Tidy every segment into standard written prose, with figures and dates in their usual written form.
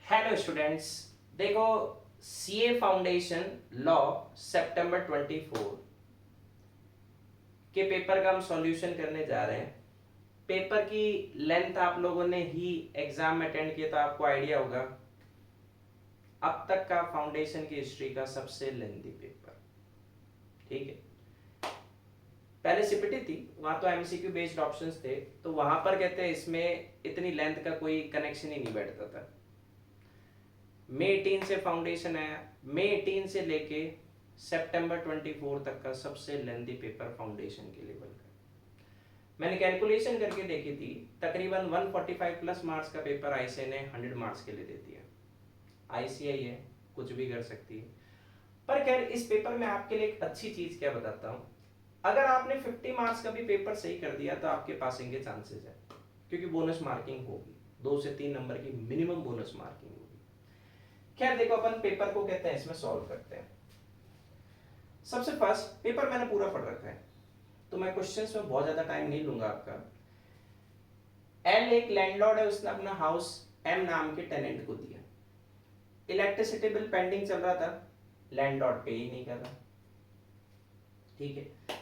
Hello students, देखो CA foundation law सितंबर 24 के paper का हम सॉल्यूशन करने जा रहे हैं। पेपर की लेंथ आप लोगों ने ही एग्जाम में अटेंड किया तो आपको आइडिया होगा, अब तक का फाउंडेशन की हिस्ट्री का सबसे लेंथी पेपर। ठीक है, पहले सीपीटी थी, वहां तो एमसीक्यू बेस्ड ऑप्शंस थे, तो वहां पर कहते हैं इसमें इतनी लेंथ का कोई कनेक्शन ही नहीं बैठता था। मई 18 से फाउंडेशन आया, मई 18 से लेके सितंबर 24 तक का सबसे लेंथी पेपर फाउंडेशन के लेवल का। मैंने कैलकुलेशन करके देखी थी, तकरीबन 145 प्लस मार्क्स का पेपर आईसीआई ने 100 मार्क्स के लिए देती है। आईसीआई है, कुछ भी कर सकती है। पर खैर, इस पेपर में आपके लिए एक अच्छी चीज क्या बताता हूँ, अगर आपने 50 मार्क्स का भी पेपर सही कर दिया तो आपके पासिंग के चांसेस है, क्योंकि बोनस मार्किंग होगी, 2 से 3 नंबर की मिनिमम बोनस मार्किंग होगी। खैर देखो, अपन पेपर को कहते हैं इसमें सॉल्व करते हैं। सबसे फर्स्ट पेपर मैंने पूरा पढ़ रखा है, तो मैं क्वेश्चंस में बहुत ज्यादा टाइम नहीं लूंगा आपका। एल एक लैंडलॉर्ड है, उसने अपना हाउस एम नाम के टेनेंट को दिया। इलेक्ट्रिसिटी बिल पेंडिंग चल रहा था, लैंडलॉर्ड पे ही नहीं कर रहा। ठीक है,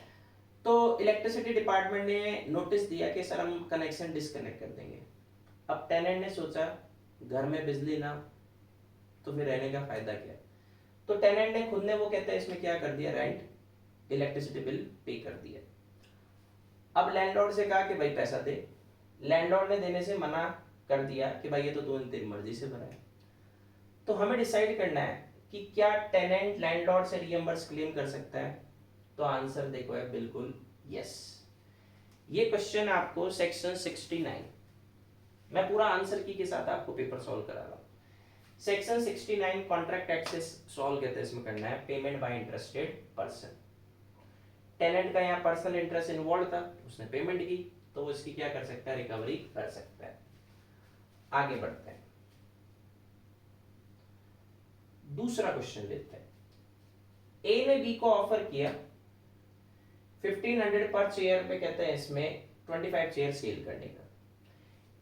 तो इलेक्ट्रिसिटी डिपार्टमेंट ने नोटिस दिया कि सर हम कनेक्शन डिस्कनेक्ट कर देंगे। अब टेनेंट ने सोचा घर में बिजली ना तो फिर रहने का फायदा क्या है, तो टेनेंट ने खुद ने वो कहता है इसमें क्या कर दिया, रेंट इलेक्ट्रिसिटी बिल पे कर दिया। अब लैंडलॉर्ड से कहा कि भाई पैसा दे, लैंडलॉर्ड ने देने से मना कर दिया कि भाई ये तो तूने तेरी मर्जी से भरा है। तो हमें डिसाइड करना है कि क्या टेनेंट लैंडलॉर्ड से रीइंबर्स क्लेम कर सकता है। तो आंसर देखो है बिल्कुल यस। ये क्वेश्चन आपको सेक्शन 69, मैं पूरा आंसर की के साथ आपको पेपर सॉल्व करा रहा हूं। सेक्शन 69 कॉन्ट्रैक्ट एक्सेस सॉल्व कहते हैं, इसमें करना है payment by interested person. Tenant का यहाँ पर्सनल इंटरेस्ट इन्वॉल्व था, उसने पेमेंट की, तो वो इसकी क्या कर सकता है, रिकवरी कर सकता है। आगे बढ़ते हैं, दूसरा क्वेश्चन लेते हैं। ए ने बी को ऑफर किया 1500 पर चेयर पे, कहते हैं इसमें 25 चेयर सेल करने का।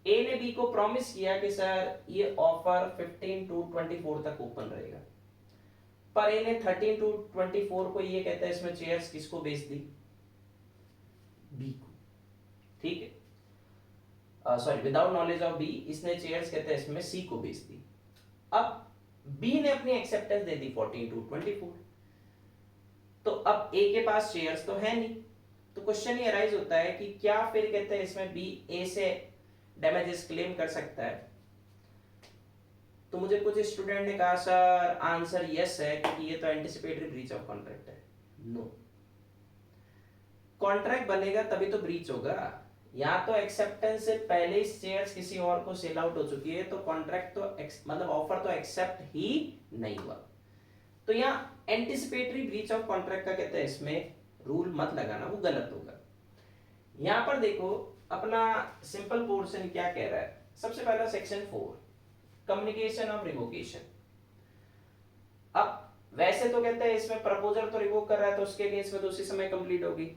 ए ने बी को प्रॉमिस किया कि सर ये ऑफर 15 टू 24 तक ओपन रहेगा, पर ए ने 13 टू 24 को ये कहता है इसमें चेयर्स किसको बेच दी, बी को। ठीक है, sorry, without knowledge of B इसने चेयर्स कहते हैं इसमें सी को बेच दी। अब बी ने अपनी एक्सेप्टेंस दे दी 14 टू 24, तो अब ए के पास चेयर्स तो है नहीं, तो क्वेश्चन ये अराइज होता है कि क्या फिर कहते हैं इसमें बी ए से डैमेजेस क्लेम कर सकता है। तो मुझे कुछ स्टूडेंट ने कहा सर आंसर यस है, क्योंकि ये तो एंटिसिपेटरी ब्रीच ऑफ कॉन्ट्रैक्ट है। नो, कॉन्ट्रैक्ट बनेगा तभी तो ब्रीच होगा। यहाँ तो एक्सेप्टेंस से पहले ही शेयर्स किसी और को सेल आउट हो चुकी है, तो कॉन्ट्रैक्ट तो मतलब ऑफर तो एक्सेप्ट ही नहीं हुआ। तो यहाँ एंटिसिपेटरी ब्रीच ऑफ कॉन्ट्रैक्ट का कहते हैं इसमें रूल मत लगाना, वो गलत होगा। यहां पर देखो अपना सिंपल पोर्शन क्या कह रहा है। सबसे पहला सेक्शन 4 कम्युनिकेशन ऑफ रिवोकेशन। अब वैसे तो कहते हैं इसमें प्रपोजल तो रिवोक कर रहा है, तो उसके केस में तो उसी समय कंप्लीट होगी।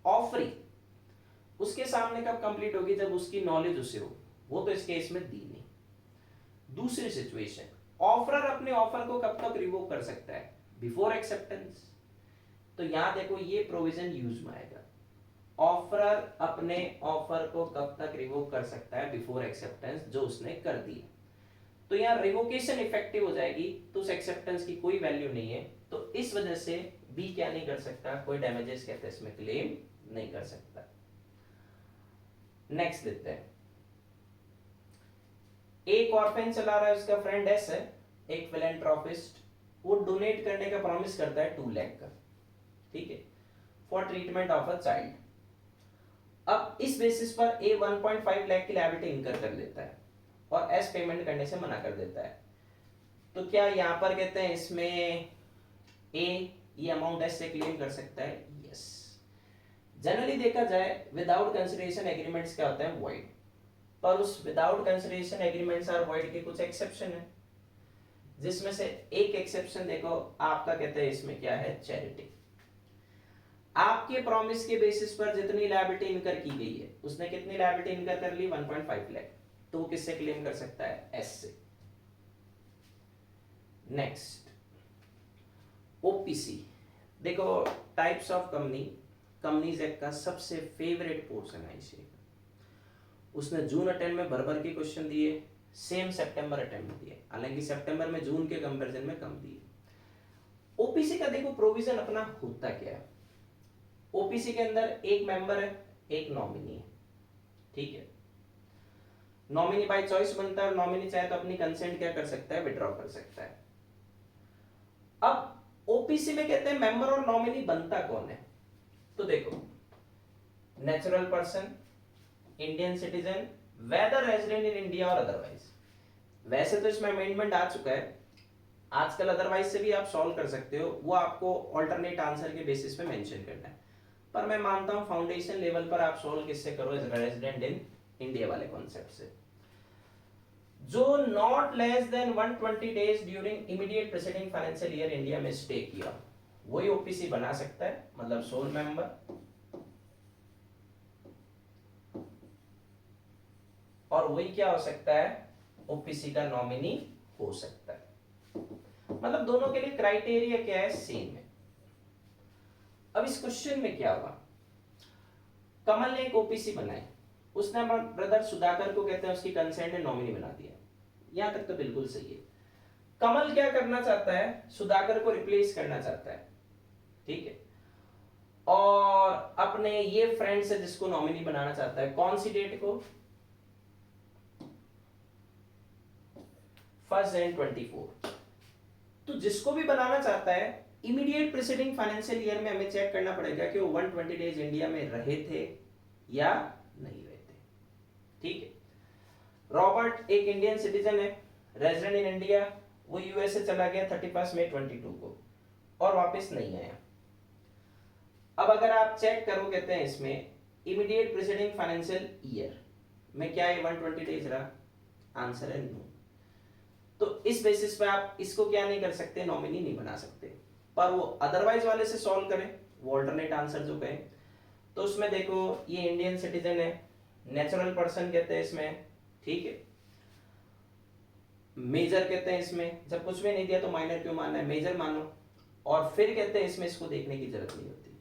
ऑफरिंग उसके सामने कब कंप्लीट होगी, जब उसकी नॉलेज उसे हो, वो तो इस केस में दी नहीं। दूसरी सिचुएशन, ऑफरर अपने ऑफर को कब तक रिवोक कर सकता है, बिफोर एक्सेप्टेंस। तो यहां देखो ये प्रोविजन यूज में आएगा, ऑफरर अपने ऑफर को कब तक रिवोक कर सकता है, बिफोर एक्सेप्टेंस, जो उसने कर दिया। तो यहाँ रिवोकेशन इफेक्टिव हो जाएगी, तो उस एक्सेप्टेंस की कोई वैल्यू नहीं है, तो इस वजह से बी क्या नहीं कर सकता, कोई डैमेजेस कहते हैं इसमें क्लेम नहीं कर सकता। नेक्स्ट देखते हैं, एक ऑर्फेन चला रहा है, उसका फ्रेंड एस है, एक फिलैंथ्रोपिस्ट, वो डोनेट करने का प्रॉमिस करता है 2 लाख का, ठीक है, for treatment of a child. अब इस बेसिस पर ए 1.5 लाख की लायबिलिटी इनकर कर लेता है और एस पेमेंट करने से मना कर देता है। तो क्या यहां पर कहते हैं इसमें ए ये अमाउंट एस से क्लेम कर सकता है, यस। जनरली देखा जाए विदाउट कंसिडरेशन एग्रीमेंट्स क्या होते हैं, वॉइड, पर उस विदाउट कंसिडरेशन एग्रीमेंट्स और वॉइड के कुछ एक्सेप्शन है, जिसमें से एक एक्सेप्शन देखो आपका कहते हैं इसमें क्या है, चैरिटी। आपके प्रॉमिस के बेसिस पर जितनी लायबिलिटी इनकर की गई है, उसने कितनी लायबिलिटी इनकर कर ली, 1.5 लाख। तो वो किससे क्लेम कर सकता है? एस से। Next OPC. देखो टाइप्स ऑफ कंपनीज एक्ट का सबसे फेवरेट पोर्शन है इसे। उसने जून अटेम्प्ट में भर भर के क्वेश्चन दिए, सेम सितंबर अटेम्प्ट में दिए, हालांकि सितंबर में जून के कंपैरिजन में कम दिए। ओपीसी का देखो प्रोविजन अपना होता क्या है। ओपीसी के अंदर एक मेंबर है, एक नॉमिनी है, ठीक है। नॉमिनी बाय चॉइस बनता है, नॉमिनी चाहे तो अपनी कंसेंट क्या कर सकता है? विड्रॉ कर सकता है। अब ओपीसी में कहते हैं मेंबर और नॉमिनी बनता कौन है? तो देखो natural person, Indian citizen, whether resident in India और अदरवाइज। वैसे तो इसमें अमेंडमेंट आ चुका है, आजकल अदरवाइज से भी आप सॉल्व कर सकते हो, वो आपको ऑल्टरनेट आंसर के बेसिस पे मेंशन करना है। पर मैं मानता हूं फाउंडेशन लेवल पर आप सॉल्व किससे करो? रेजिडेंट इन इंडिया वाले कॉन्सेप्ट से। जो not less than 120 days during immediate preceding financial year India में स्टे किया, वही ओपीसी बना सकता है, मतलब सोल मेंबर। और वही क्या हो सकता है? ओपीसी का नॉमिनी हो सकता है। मतलब दोनों के लिए क्राइटेरिया क्या है? सेम है। अब इस क्वेश्चन में क्या हुआ, कमल ने एक ओपीसी बनाई, उसने ब्रदर सुधाकर को कहते हैं उसकी कंसेंट ने नॉमिनी बना दिया, यहां तक तो बिल्कुल सही है। कमल क्या करना चाहता है? सुधाकर को रिप्लेस करना चाहता है, ठीक है। और अपने ये फ्रेंड से जिसको नॉमिनी बनाना चाहता है, कौन सी डेट को? 1 जनवरी 24। तो जिसको भी बनाना चाहता है इमीडिएट प्रीसीडिंग फाइनेंशियल ईयर में हमें चेक करना पड़ेगा कि वो 120 डेज इंडिया में रहे थे या नहीं रहे थे, ठीक है। रॉबर्ट एक इंडियन सिटीजन है, रेजिडेंट इन इंडिया, वो यूएसए चला गया 31 मई 22 को और वापस नहीं आया। अब अगर आप चेक करो, कहते हैं इसमें इमीडिएट प्रीसीडिंग फाइनेंशियल ईयर में क्या है 120 डेज रहा? आंसर है नो। तो इस बेसिस पे आप इसको क्या नहीं कर सकते? नॉमिनी नहीं बना सकते। पर वो अदरवाइज वाले से सॉल्व करें, वो अल्टरनेट आंसर जो कहें, तो उसमें देखो ये इंडियन सिटीजन है, नेचुरल पर्सन कहते हैं इसमें, ठीक है। मेजर कहते हैं इसमें, जब कुछ भी नहीं दिया तो माइनर क्यों मानना है? मेजर मानो। और फिर कहते हैं इसमें इसको देखने की जरूरत नहीं होती।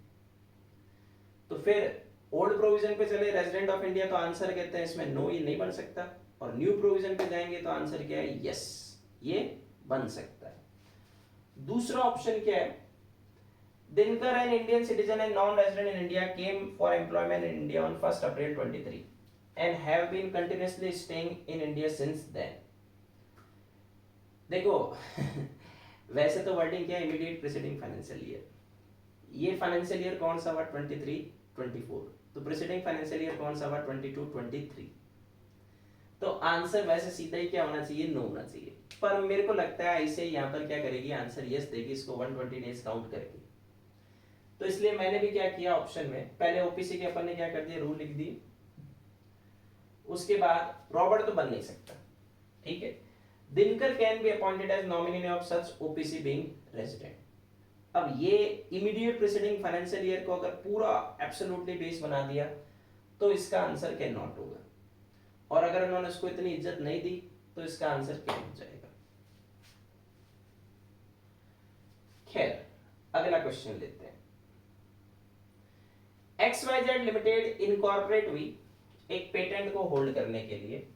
तो फिर ओल्ड प्रोविजन पे चले, रेजिडेंट ऑफ इंडिया, तो आंसर कहते हैं इसमें नो, ये नहीं बन सकता। और न्यू प्रोविजन पे जाएंगे तो आंसर क्या है? यस, ये बन सकता है। दूसरा ऑप्शन क्या है? Dinkar an Indian citizen and non resident in India came for employment in India on 1 April 23 and have been continuously staying in India since then. देखो वैसे तो वर्डिंग क्या है? Immediate preceding financial year. ये फाइनेंशियल ईयर कौन सा हुआ? 23 24। तो प्रीसीडिंग फाइनेंशियल ईयर कौन सा हुआ? 22 23। तो आंसर वैसे सीधा ही क्या होना चाहिए? नो होना चाहिए। पर मेरे को लगता है ऐसे यहाँ पर क्या करेगी? आंसर यस देगी इसको 120 डेज काउंट करके। तो इसलिए मैंने भी क्या किया, ऑप्शन में पहले ओपीसी के अपन ने क्या कर दिया? रूल लिख दी। उसके बाद रॉबर्ट तो बन नहीं सकता, ठीक है। Dinkar can be appointed as nominee of such OPC being resident. अब ये इमीडिएट प्रीसीडिंग फाइनेंशियल ईयर को अगर पूरा एब्सोल्युटली बेस बना दिया तो इसका आंसर कैन नॉट होगा। और अगर उन्होंने उसको इतनी इज्जत नहीं दी तो इसका आंसर क्या हो जाएगा? खैर अगला क्वेश्चन लेते हैं। XYZ लिमिटेड इनकॉर्पोरेट हुई एक पेटेंट को होल्ड करने के लिए,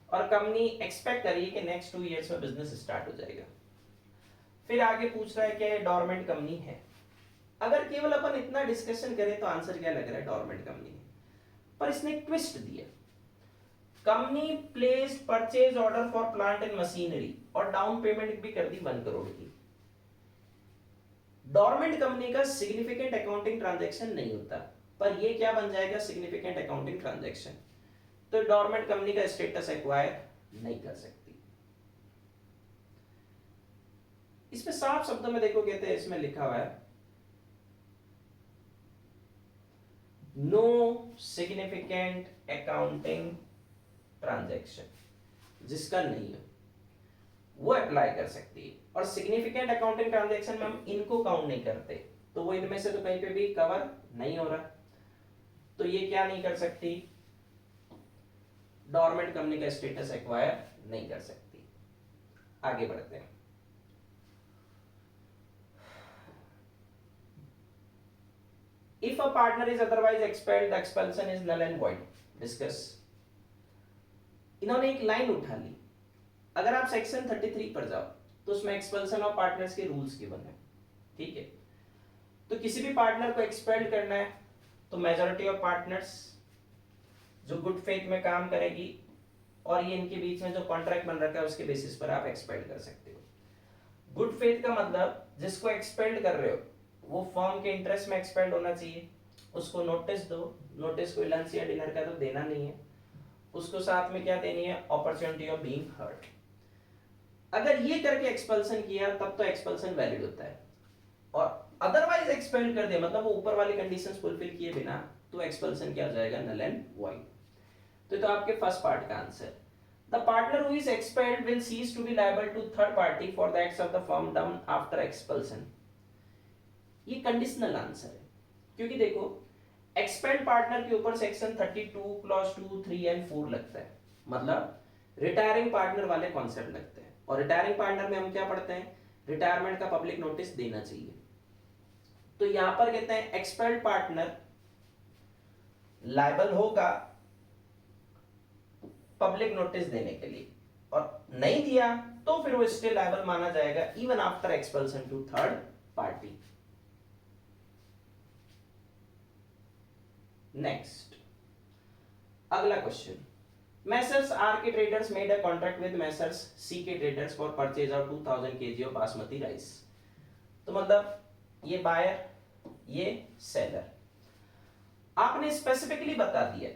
और कंपनी एक्सपेक्ट करी कि नेक्स्ट 2 इयर्स में बिजनेस स्टार्ट हो जाएगा। फिर आगे पूछ रहा है कि ये डोरमेंट कंपनी है। अगर केवल अपन इतना डिस्कशन करें तो आंसर क्या लग रहा है? डोरमेंट कंपनी है। पर इसने एक ट्विस्ट दिया, company place purchase order for plant and machinery और डाउन पेमेंट भी कर दी 1 करोड़ की। डोरमेंट कंपनी का सिग्निफिकेंट अकाउंटिंग ट्रांजैक्शन नहीं होता, पर ये क्या बन जाएगा? Significant accounting transaction. तो डोरमेंट कंपनी का स्टेटस एक्वायर नहीं कर सकती। इसमें साफ शब्दों में देखो, कहते हैं इसमें लिखा हुआ है नो सिग्निफिकेंट अकाउंटिंग ट्रांजैक्शन, जिसका नहीं है वो अप्लाई कर सकती है। और सिग्निफिकेंट अकाउंटिंग ट्रांजैक्शन में हम इनको काउंट नहीं करते, तो वो इनमें से तो कहीं पे भी कवर नहीं हो रहा, तो ये क्या नहीं कर सकती? डोरमेंट कंपनी का स्टेटस एक्वायर नहीं कर सकती। आगे बढ़ते हैं। If a partner is otherwise expelled the expulsion is null and void. Discuss. इन्होंने एक लाइन उठा ली, अगर आप सेक्शन 33 पर जाओ तो उसमें एक्सपेल्सन ऑफ पार्टनर्स के रूल्स गिवन है, ठीक है। तो किसी भी पार्टनर को एक्सपेल्ड करना है तो मेजॉरिटी ऑफ पार्टनर्स जो गुड फेथ में काम करेगी और ये इनके बीच में जो कॉन्ट्रैक्ट बन रखा है उसके बेसिस पर आप एक्सपेल्ड कर सकते हो। गुड फेथ का मतलब जिसको एक्सपेल्ड कर रहे हो वो फर्म के इंटरेस्ट में एक्सपेल्ड होना चाहिए, उसको नोटिस दो, नोटिस कोई लंच या डिनर का तो देना नहीं है, उसको साथ में क्या देनी है, अपॉर्चुनिटी ऑफ बीइंग हर्ट। अगर ये करके एक्सपेल्सन किया तब तो एक्सपेल्सन वैलिड होता है, और अदरवाइज एक्सपेल्ड कर दिया मतलब वो ऊपर वाली कंडीशंस फुलफिल किए बिना, तो एक्सपेल्सन क्या हो जाएगा, नल एंड वॉइड। तो आपके फर्स्ट पार्ट का answer, the partner who is expelled will cease to be liable to third party for the acts of the firm done after expulsion. ये कंडीशनल आंसर है, क्योंकि देखो एक्सपेल्ड पार्टनर के ऊपर section 32 clause 2, 3 and 4 लगता है, मतलब रिटायरिंग पार्टनर वाले कॉन्सेप्ट लगते हैं। और रिटायरिंग पार्टनर में हम क्या पढ़ते हैं, रिटायरमेंट का पब्लिक नोटिस देना चाहिए। तो यहां पर कहते हैं एक्सपेल्ड पार्टनर लायबल होगा पब्लिक नोटिस देने के लिए, और नहीं दिया तो फिर वो स्टिल लायबल माना जाएगा even after expulsion to third party. Next, अगला question, Messrs R K traders made a contract with Messrs C K traders for purchase of 2000 kg of basmati rice. तो मतलब ये बायर, ये सेलर, आपने स्पेसिफिकली बता दिया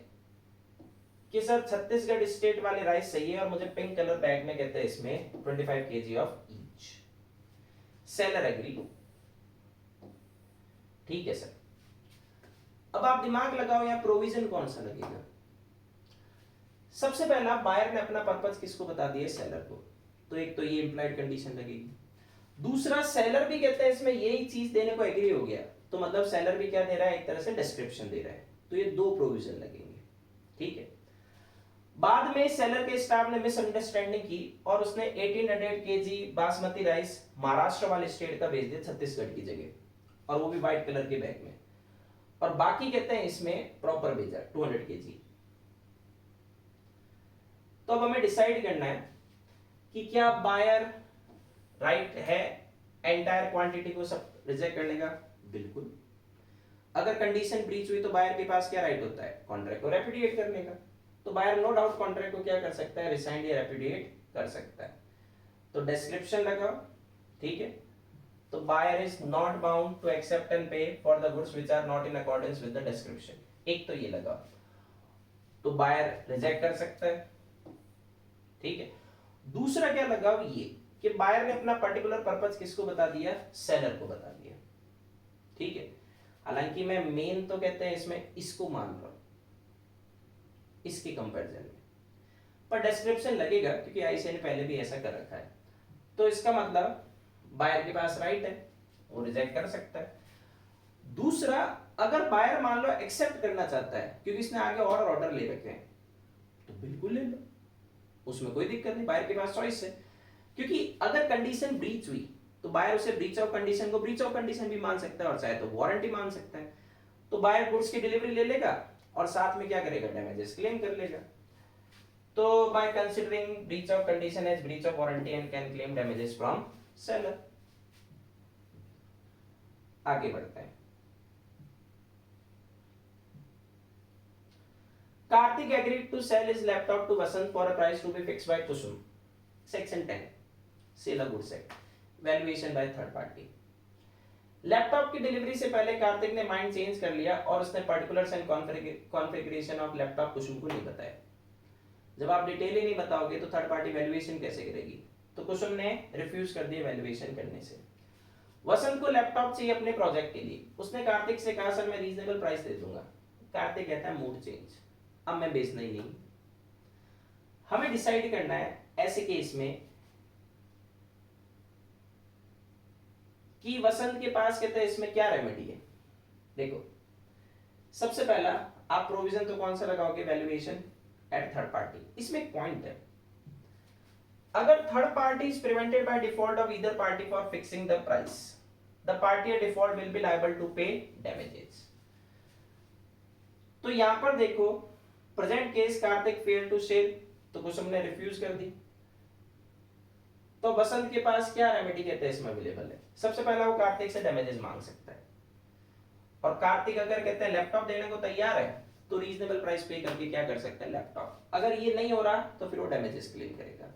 कि सर छत्तीसगढ़ स्टेट वाले राइस चाहिए और मुझे पिंक कलर बैग में कहते हैं इसमें 25 kg of each. Seller agree, ठीक है सर। अब आप दिमाग लगाओ यहाँ प्रोविजन कौन सा लगेगा। सबसे पहला बायर ने अपना पर्पस किसको बता दिया, सेलर को, तो एक तो ये इंप्लाइड कंडीशन लगेगी। दूसरा सेलर भी कहते हैं इसमें यही चीज देने को एग्री हो गया, तो मतलब सेलर भी क्या दे रहा है, एक तरह से डिस्क्रिप्शन दे रहा है, तो ये दो प्रोविजन लगेंगे, ठीक है। बाद में सेलर के स्टाफ ने मिसअंडरस्टैंडिंग की और उसने 1800 kg बासमती राइस महाराष्ट्र वाले स्टेट का भेज दिया छत्तीसगढ़ की जगह, और वो भी व्हाइट कलर के बैग में, और बाकी कहते हैं इसमें प्रॉपर भेजा 200 kg। तो अब हमें डिसाइड करना है कि क्या बायर राइट है एंटायर क्वांटिटी को सब रिजेक्ट करने का, बिल्कुल। अगर कंडीशन ब्रीच हुई तो बायर के पास क्या राइट होता है, कॉन्ट्रैक्ट को रेपुडिएट करने का। तो बायर नो डाउट कॉन्ट्रैक्ट को क्या कर सकता है, रिसाइंड या रेपुडिएट कर सकता है। तो डिस्क्रिप्शन लगाओ, ठीक है। तो buyer is not bound to accept and pay for the goods which are not in accordance with the description, एक तो ये लगाओ, तो बायर रिजेक्ट कर सकता है, ठीक है। दूसरा क्या लगाओ, ये कि बायर ने अपना पर्टिकुलर पर्पस किसको बता दिया, सेलर को बता दिया, ठीक है। हालांकि मैं मेन तो कहते हैं इसमें इसको मान रहा हूं इसके कंपैरिजन में, पर डिस्क्रिप्शन लगेगा क्योंकि आईसीए ने पहले भी ऐसा कर रखा है। तो इसका मतलब बायर के पास राइट है, वो रिजेक्ट कर सकता है। दूसरा, अगर बायर मान लो एक्सेप्ट करना चाहता है क्योंकि इसने आगे और ऑर्डर ले रखे हैं, तो बिल्कुल ले लो, उसमें कोई दिक्कत नहीं, बायर के पास चॉइस है। क्योंकि अगर कंडीशन ब्रीच हुई तो बायर उसे ब्रीच ऑफ कंडीशन को ब्रीच ऑफ कंडीशन भी मान सकता है और चाहे तो वारंटी मान सकता है। तो बायर गुड्स की डिलीवरी ले लेगा और साथ में क्या करेगा, डैमेजेस क्लेम कर लेगा। तो by considering breach of condition as breach of warranty and can claim damages from seller. आगे बढ़ते हैं। Karthik agreed to sell his laptop to Vasant for a price to be fixed by Kusum. Section 10. Sale of goods act. Valuation by third party. Laptop की delivery से पहले कार्तिक ने mind change कर लिया और उसने particulars and configuration of laptop Kusum को नहीं बताया। जब आप डिटेल ही नहीं बताओगे तो थर्ड पार्टी वैल्यूएशन कैसे करेगी। तो कुसुम ने रिफ्यूज कर दिया वैल्यूएशन करने से। वसंत को लैपटॉप चाहिए अपने प्रोजेक्ट के लिए, उसने कार्तिक से कहा सर मैं रीजनेबल प्राइस दे दूंगा। कार्तिक कहता है मूड चेंज, अब मैं बेचना ही नहीं। हमें डिसाइड करना है ऐसे केस में कि वसंत के पास कहते हैं इसमें क्या रेमेडी है। देखो सबसे पहला आप प्रोविजन तो कौन सा लगाओगे, वैल्यूएशन एट थर्ड पार्टी। इसमें एक पॉइंट है, अगर third party is prevented by default of either party for fixing the price, the party at default will be liable to pay damages. तो यहां पर देखो present case Kartik fail to sell, तो कुसुम ने रिफ्यूज कर दी, तो बसंत के पास क्या रेमेडी कहते हैं इसमें अवेलेबल है? सबसे पहला वो कार्तिक से डैमेजेस मांग सकता है, और कार्तिक अगर कहते हैं लैपटॉप देने को तैयार है तो रीजनेबल प्राइस पे करके क्या कर सकते हैं लैपटॉप। अगर ये नहीं हो रहा तो फिर वो डैमेजेस क्लेम करेगा।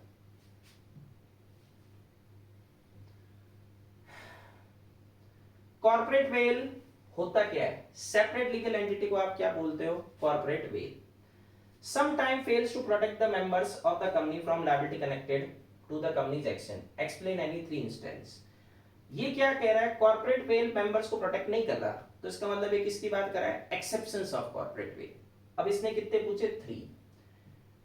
कॉर्पोरेट वेल होता क्या है? सेपरेट लीगल एंटिटी को आप क्या बोलते हो? Corporate veil. Sometime fails to protect the members of the company from liability connected to the company's action. Explain any three instance. ये क्या कह रहा है? कॉर्पोरेट वेल मेंबर्स को प्रोटेक्ट नहीं कर रहा, तो इसका मतलब ये किसकी बात कर रहा है? Exceptions of corporate well. अब इसने कितने पूछे? 3।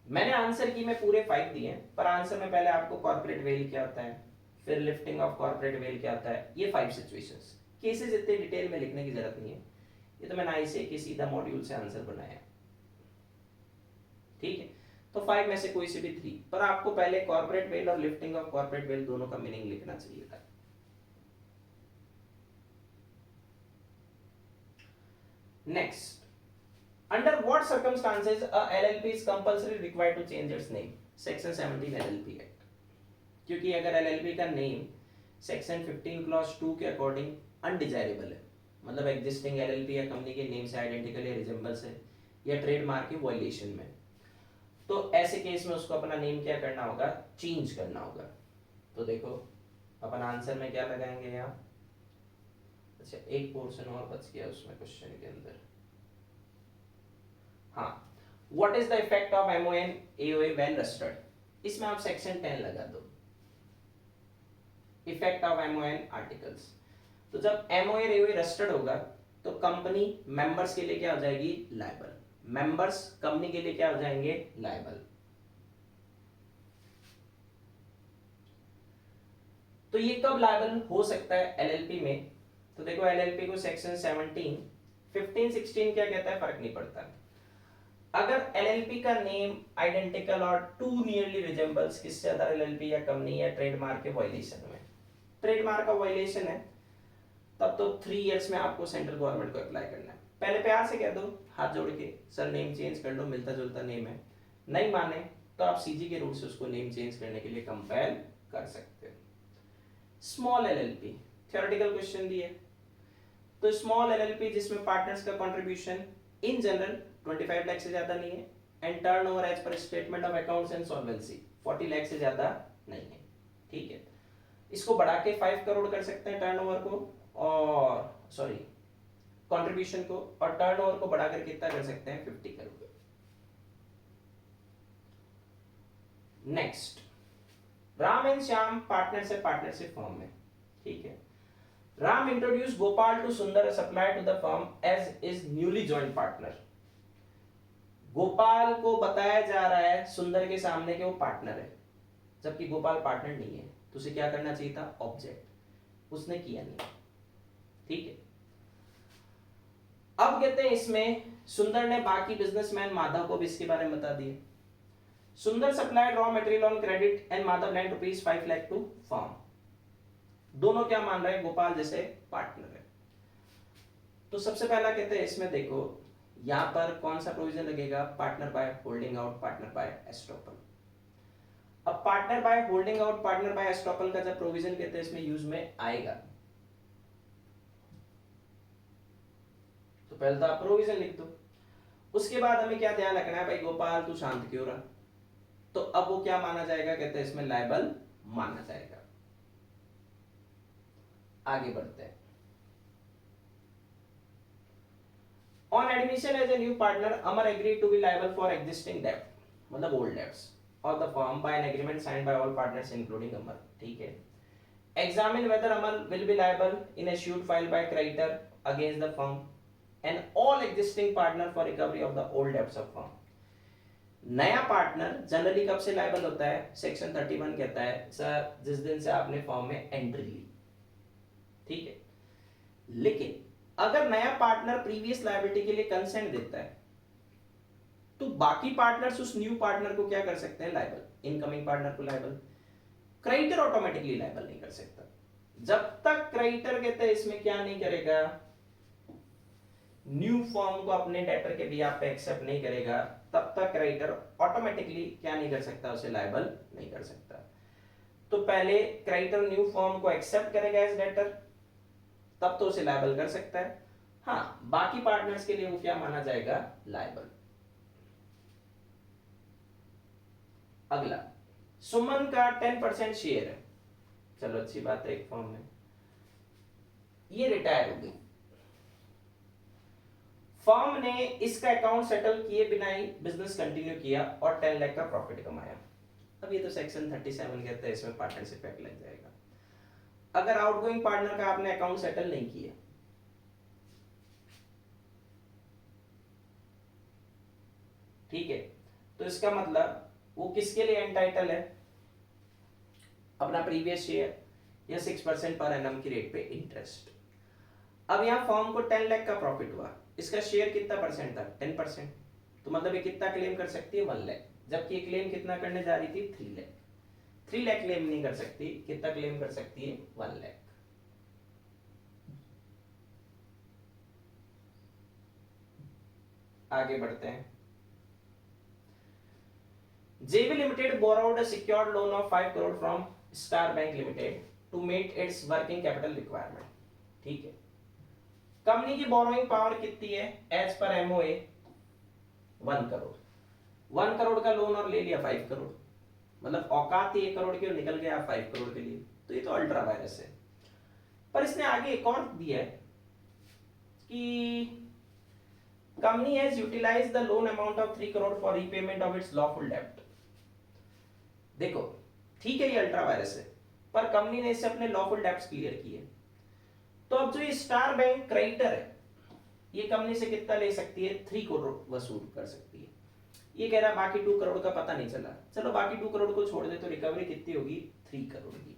मैंने आंसर की में पूरे 5 दिए, पर आंसर में पहले आपको कॉर्पोरेट वेल क्या होता है, फिर लिफ्टिंग ऑफ कॉर्पोरेट वेल क्या होता है, ये 5 सिचुएशंस। केसेस इतने डिटेल में लिखने की जरूरत नहीं है, ये तो मैंने ऐसे कि सीधा मॉड्यूल से आंसर बनाया, ठीक है। तो 5 में से कोई से भी 3, पर आपको पहले कॉर्पोरेट वेल और लिफ्टिंग ऑफ कॉर्पोरेट वेल दोनों का मीनिंग लिखना चाहिए था। Next, under what circumstances a LLP is compulsory required to change its name? Section 17 LLP act. क्योंकि अगर एलएलपी का नेम सेक्शन 15 क्लॉज 2 के अकॉर्डिंग अनडिजायरेबल है, मतलब एग्जिस्टिंग एलएलपी या कंपनी के नेम से आइडेंटिकल या रिजेंबल्स है या ट्रेडमार्क के वायलेशन में, तो ऐसे केस में उसको अपना नेम क्या करना होगा? चेंज करना होगा। तो देखो अपन आंसर में क्या लगाएंगे यहाँ? अच्छा, एक पोर्शन और बच गया उसमें क्वेश्चन के अंदर। हाँ, what is the effect of MOA and AOA when registered? इसमें आप सेक्शन 10 लगा दो, इफेक्ट ऑफ एमओएन आर्टिकल्स। तो जब एमओए एओए रजिस्टर्ड होगा तो कंपनी मेंबर्स के लिए क्या हो जाएगी? लायबल। मेंबर्स कंपनी के लिए क्या हो जाएंगे? लायबल। तो ये कब लायबल हो सकता है एलएलपी में? तो देखो एलएलपी को सेक्शन 17, 15, 16 क्या कहता है, फर्क नहीं पड़ता। अगर एलएलपी का नेम आइडेंटिकल और टू नियरली रिजेंबल्स किससे? अदर एलएलपी या कंपनी या ट्रेडमार्क के वायलेशन में। ट्रेडमार्क का वायलेशन है तब तो 3 इयर्स में आपको सेंट्रल गवर्नमेंट को अप्लाई करना है। पहले प्यार से कह दो, हाथ जोड़ के, सर नेम चेंज कर लो, मिलता जुलता नेम है। नहीं माने तो आप सीजी के रूल से उसको नेम चेंज करने के लिए कंपेल कर सकते हो। स्मॉल एलएलपी, थ्योरेटिकल क्वेश्चन दिए, तो स्मॉल एलएलपी जिसमें पार्टनर्स का कंट्रीब्यूशन इन जनरल 25 लाख से ज्यादा नहीं है, and turnover as per statement of accounts and solvency 40 lakh से ज्यादा नहीं है, ठीक है। इसको बढ़ा के 5 करोड़ कर सकते हैं टर्नओवर को, और सॉरी कंट्रीब्यूशन को, और टर्नओवर को बढ़ाकर कितना कर सकते हैं? 50 crore. Next, Ram and Shyam partnership form में, ठीक है। Ram introduce Gopal to Sundar supply to the firm as is newly joint partner. Gopal को बताया जा रहा है सुंदर के सामने कि वो पार्टनर है, जबकि गोपाल पार्टनर नहीं है, तो उसे क्या करना चाहिए था? ऑब्जेक्ट। उसने किया नहीं, ठीक है। अब कहते हैं इसमें सुंदर ने बाकी बिजनेसमैन माधव को भी इसके बारे में बता दिए। Sundar supplied raw material on credit and Madhav lent ₹5 lakh to firm. दोनों क्या मान रहे हैं? गोपाल जैसे पार्टनर है। तो सबसे पहला कहते हैं इसमें देखो यहां पर कौन सा प्रोविजन लगेगा? Partner by holding out, partner by estoppel. अब partner by holding out, partner by estoppel का जब प्रोविजन कहते हैं इसमें यूज में आएगा, तो पहले तो आप प्रोविजन लिख दो। उसके बाद हमें क्या ध्यान रखना है? भाई गोपाल तू शांत क्यों रहा, तो अब वो क्या माना जाएगा? कहते हैं इसमें लायबल माना जाएगा। आगे बढ़ते हैं। On admission as a new partner Amar agree to be liable for existing डेब्ट, मतलब old debts of the firm by an agreement signed by all partners including Amar, ठीक है। Examine whether Amar will be liable in a suit filed by creditor against the firm and all existing partner for recovery of the old debts of firm. नया partner generally कब से liable होता है? Section 31 कहता है sir जिस दिन से आपने फर्म में एंट्री ली, ठीक है। लेकिन अगर नया पार्टनर प्रीवियस लायबिलिटी के लिए कंसेंट देता है तो बाकी पार्टनर्स उस न्यू पार्टनर को क्या कर सकते हैं, लायबल, इनकमिंग पार्टनर को लायबल, क्रेडिटर ऑटोमेटिकली लायबल नहीं कर सकता। जब तक क्रेडिटर कहते हैं इसमें क्या नहीं करेगा, न्यू फॉर्म को अपने डेटर के बिहाफ पे एक्सेप्ट नहीं करेगा, तब तक क्रेडिटर ऑटोमेटिकली क्या नहीं कर सकता, उसे लायबल नहीं कर सकता। तो पहले क्रेडिटर न्यू फॉर्म को एक्सेप्ट करेगा एज डेटर, तब तो उसे लायबल कर सकता है। हाँ, बाकी पार्टनर्स के लिए वो क्या माना जाएगा, लायबल। अगला, सुमन का 10% शेयर है, चलो अच्छी बात है, एक फॉर्म में ये रिटायर हो गई, फर्म ने इसका अकाउंट सेटल किए बिना ही बिजनेस कंटिन्यू किया और 10 लाख का प्रॉफिट कमाया। अब ये तो सेक्शन 37 कहते हैं, इसमें पार्टनरशिप एक्ट लग जाएगा। अगर आउटगोइंग पार्टनर का आपने अकाउंट सेटल नहीं किया, ठीक है, तो इसका मतलब वो किसके लिए एंटाइटल है, अपना प्रीवियस शेयर या 6% पर एनम की रेट पे इंटरेस्ट। अब यहाँ फर्म को 10 लाख का प्रॉफिट हुआ, इसका शेयर कितना परसेंट था, 10%, तो मतलब ये कितना क्लेम कर सकती है, 1 लाख, जबकि ये क्लेम कितना करने जा रही थी, 3 लाख। 3 लाख क्लेम नहीं कर सकती, कितना क्लेम कर सकती है, 1 लाख। आगे बढ़ते हैं। JB Limited borrowed a secured loan of 5 crore from Star Bank Limited to meet its working capital requirement। ठीक है, कंपनी की बोरोइंग पावर कितनी है, as per MOA 1 crore. 1 crore का लोन और ले लिया 5 करोड़, मतलब औकात ही 1 करोड़ की और निकल गया 5 करोड़ के लिए, तो ये तो अल्ट्रा वायरस है। पर इसने आगे एक और दिया है कि company has utilised the loan amount of 3 crore for repayment of its lawful डेब्ट। देखो ठीक है, ये अल्ट्रा वायरस है, पर कंपनी ने इससे अपने लॉफुल डेब्ट्स क्लियर किए। तो अब जो ये स्टार बैंक क्रेडिटर है, ये कंपनी से कितना ले सकती है, 3 करोड़ वसूल कर सकती है। ये कह रहा बाकी 2 करोड़ का पता नहीं चला, चलो बाकी 2 करोड़ को छोड़ दे, तो रिकवरी कितनी होगी, 3 करोड़ की।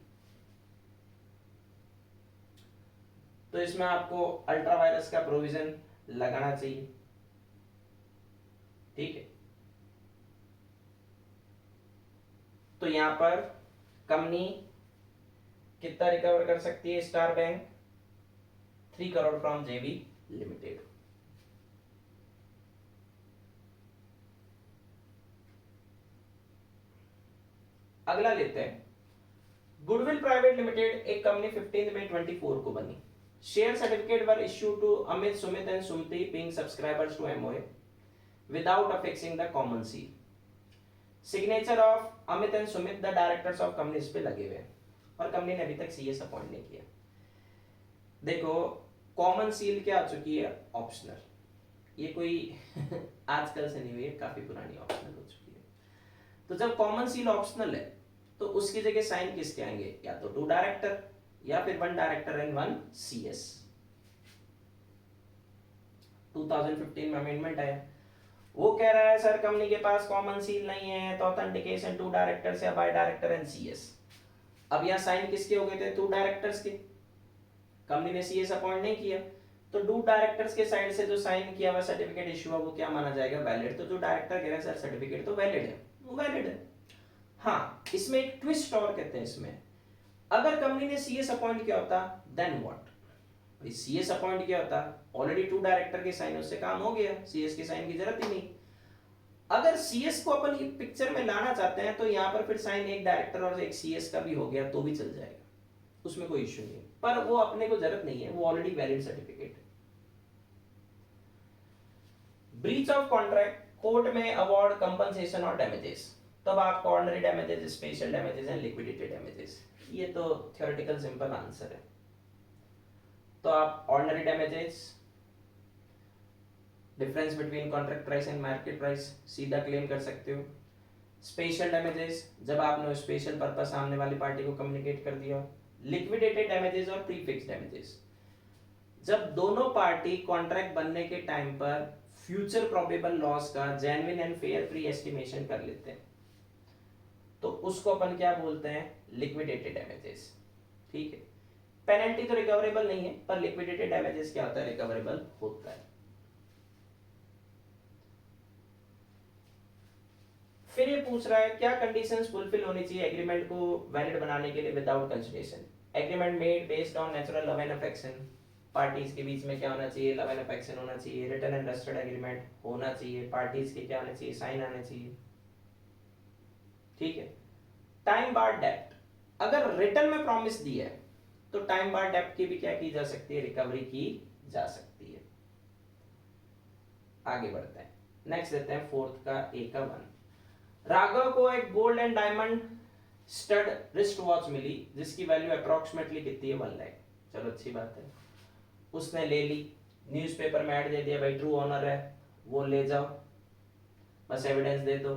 तो इसमें आपको अल्ट्रा वायरस का प्रोविजन लगाना चाहिए, ठीक है। तो यहां पर कंपनी कितना रिकवर कर सकती है, star bank 3 crore from JB limited. अगला लेते हैं, गुडविल प्राइवेट लिमिटेड एक कंपनी 15 मई 24 को बनी। Share certificate were issue to Amit, Sumit and Sumati being subscribers to MOA without affixing the common seal. Signature of Amit and Sumit the directors of company इस पे लगे हुए हैं, और कंपनी ने अभी तक CS अपॉइंट नहीं किया। देखो कॉमन सील क्या आ चुकी है, ऑप्शनल, ये कोई आजकल से नहीं हुई है, काफी पुरानी ऑप्शनल हो चुकी है। तो जब कॉमन सील ऑप्शनल है, तो उसकी जगह साइन किसके आएंगे, या तो 2 डायरेक्टर या फिर 1 डायरेक्टर एंड 1 CS। 2015 में अमेंडमेंट आया, वो कह रहा है सर कंपनी के पास कॉमन सील नहीं है, तो ऑथेंटिकेशन 2 डायरेक्टर्स या बाय डायरेक्टर एंड CS। अब यहाँ साइन किसके हो गए थे, 2 डायरेक्टर्स के, कंपनी ने CS अपॉइंट नहीं किया, तो 2 डायरेक्टर्स के साइड से जो साइन किया हुआ सर्टिफिकेट इशू हुआ, वो क्या माना जाएगा, वैलिड। तो जो डायरेक्टर कह रहे हैं सर सर्टिफिकेट तो वैलिड है, वो वैलिड है। हाँ, इसमें एक ट्विस्ट और कहते हैं, इसमें अगर कंपनी ने CS अपॉइंट किया होता, देन व्हाट, CS अपॉइंट किया होता, ऑलरेडी 2 डायरेक्टर के साइन, उससे काम हो गया, CS के साइन की जरूरत ही नहीं। अगर CS को अपन ये पिक्चर में लाना चाहते हैं, तो यहाँ पर फिर साइन 1 डायरेक्टर और 1 CS का भी हो गया, तो भी चल जाएगा, उसमें कोई इश्यू नहीं है। पर वो अपने को जरूरत नहीं है, वो ऑलरेडी वैलिड सर्टिफिकेट है। ब्रीच ऑफ कॉन्ट्रैक्ट, कोर्ट में अवार्ड कंपनसेशन और डैमेजेस, तब आपको ordinary damages, special damages and liquidated damages, ये तो थ्योरेटिकल सिंपल आंसर है। तो आप ordinary damages, difference between contract price and market price, सीधा क्लेम कर सकते हो। स्पेशल डैमेजेस, जब आपने स्पेशल पर्पस सामने वाली पार्टी को कम्युनिकेट कर दिया। लिक्विडेटेड डैमेजेस और प्रीफिक्स डैमेजेस, जब दोनों पार्टी कॉन्ट्रैक्ट बनने के टाइम पर फ्यूचर प्रोबेबल लॉस का genuine and fair pre estimation कर लेते हैं, तो उसको अपन क्या बोलते हैं, लिक्विडेटेड डैमेजेस, ठीक है। पेनल्टी तो रिकवरेबल नहीं है, पर लिक्विडेटेड डैमेजेस क्या होता है, रिकवरेबल होता है। फिर ये पूछ रहा है क्या कंडीशंस फुलफिल होनी चाहिए एग्रीमेंट को वैलिड बनाने के लिए without consideration. Agreement made based on natural love and affection, parties के बीच में क्या होना चाहिए, लव एंड अफेक्शन होना चाहिए, रिटन एंड रजिस्टर्ड एग्रीमेंट होना चाहिए, पार्टीज के क्या होना चाहिए, साइन आना चाहिए, ठीक है। टाइम बार डेप्ट, अगर रिटर्न में प्रॉमिस दिया है तो टाइम बार डेप्ट की भी क्या की जा सकती है, रिकवरी की जा सकती है। आगे बढ़ते हैं, नेक्स्ट देते हैं फोर्थ का ए का 1। राघव को एक gold and diamond stud wrist watch मिली जिसकी वैल्यू अप्रोक्सीमेटली कितनी है, 1 लाख। चलो अच्छी बात है, उसने ले ली, न्यूज़पेपर में ऐड दे दिया भाई ट्रू ऑनर है, वो ले जाओ, बस एविडेंस दे दो।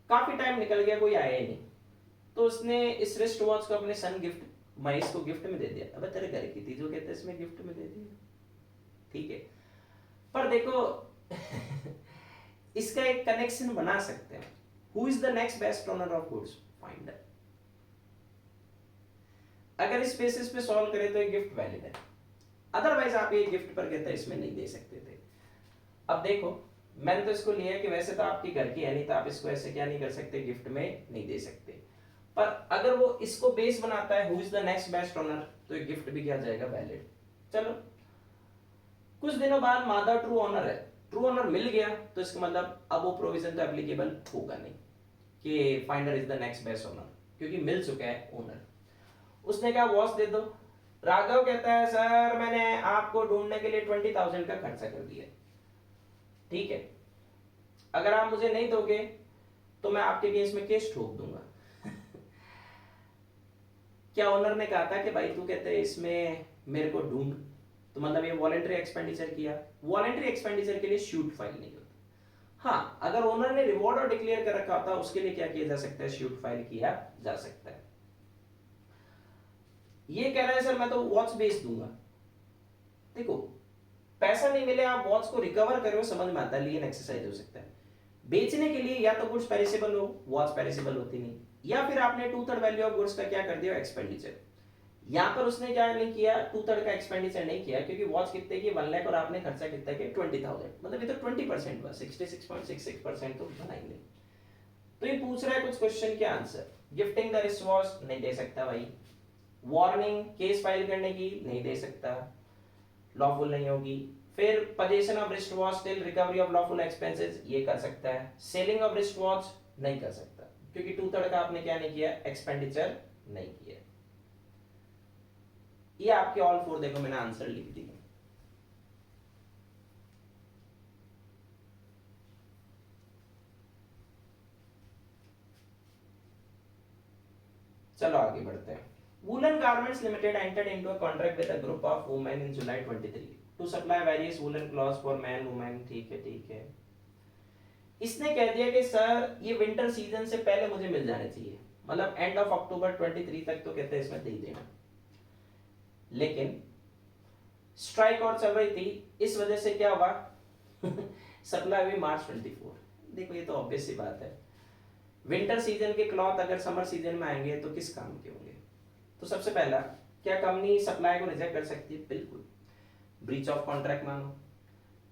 काफी टाइम निकल गया, कोई आया ही नहीं, तो उसने इस रिस्ट वॉच को अपने सन गिफ्ट महेश को गिफ्ट में दे दिया। अबे तेरे घर की थी जो कहते इसमें गिफ्ट में दे दिया, ठीक है। पर देखो इसका एक कनेक्शन बना सकते हैं, who is the next best owner of goods, find. अगर इस बेसिस पे सॉल्व करें तो ये गिफ्ट वैलिड है, अदरवाइज आप ये गिफ्ट पर कहते इसमें नहीं दे सकते थे। अब देखो मैंने तो इसको लिया है कि वैसे तो आपकी घर की है नहीं, तो आप इसको ऐसे क्या नहीं कर सकते, गिफ्ट में नहीं दे सकते। पर अगर वो इसको बेस बनाता है who is the next best owner, तो ये गिफ्ट भी क्या जाएगा, वैलिड। चलो कुछ दिनों बाद माधव ट्रू ऑनर है, ट्रू ऑनर मिल गया, तो इसका मतलब अब वो प्रोविजन तो एप्लीकेबल होगा नहीं कि finder is the next best owner, क्योंकि मिल चुका है ओनर। उसने कहा वॉच दे दो, राघव कहता है सर मैंने आपको ढूंढने के लिए 20,000 का खर्चा कर दिया, ठीक है, अगर आप मुझे नहीं दोगे तो मैं आपके केस में केस ठोक दूंगा। क्या ओनर ने कहा था कि भाई तू कहते है इसमें मेरे को ढूंढ, तो मतलब ये वॉलंटरी एक्सपेंडिचर किया। वॉलंटरी एक्सपेंडिचर के लिए शूट फाइल नहीं होता। हाँ, अगर ओनर ने रिवॉर्ड और डिक्लेयर कर रखा होता उसके लिए क्या किया जा सकता है, शूट फाइल किया जा सकता है। ये कह रहा है सर मैं तो वॉच बेच दूंगा। देखो पैसा नहीं मिले आप वॉच को रिकवर करो, समझ में आता है, लिए एक्सरसाइज हो सकता है। बेचने के लिए या तो गुड्स पेरिसेबल हो, वॉच पेरिसेबल होती नहीं, या फिर आपने 2/3 वैल्यू ऑफ गुड्स का क्या कर दिया, एक्सपेंडिचर। यहाँ पर उसने क्या नहीं किया, 2/3 का एक्सपेंडिचर नहीं किया, क्योंकि वॉच कितने की, 1 लाख, और आपने खर्चा कितना किया, 20,000, मतलब ये तो 20% हुआ, 66.66% तो बनाएंगे। तो ये पूछ रहा है कुछ क्वेश्चन के answer. Gifting the wrist watch नहीं दे सकता भाई, वार्निंग केस फाइल करने की नहीं दे सकता, लॉफुल नहीं होगी। फिर position of wrist watch till recovery of lawful expenses ये कर सकता है, सेलिंग ऑफ रिस्ट वॉच नहीं कर सकता, क्योंकि 2/3 का आपने क्या नहीं किया, एक्सपेंडिचर नहीं किया। ये आपके ऑल 4 देखो मैंने आंसर लिख दिए। चलो आगे बढ़ते हैं। Woollen garments limited entered into a contract with a group of women in July 23 to supply various woollen clothes for man women, ठीक है ठीक है। इसने कह दिया कि सर ये विंटर सीजन से पहले मुझे मिल जाने चाहिए, मतलब एंड ऑफ अक्टूबर 23 तक तो कहते हैं इसमें दे ही देना। लेकिन स्ट्राइक और चल रही थी, इस वजह से क्या हुआ सप्लाई हुई मार्च 24। देखो ये तो ऑब्वियस सी बात है, विंटर सीजन के क्लॉथ अगर समर सीजन में आएंगे तो किस काम के होंगे। तो सबसे पहला, क्या कंपनी सप्लाई को रिजेक्ट कर सकती है, बिल्कुल। ब्रीच ऑफ कॉन्ट्रैक्ट मानो,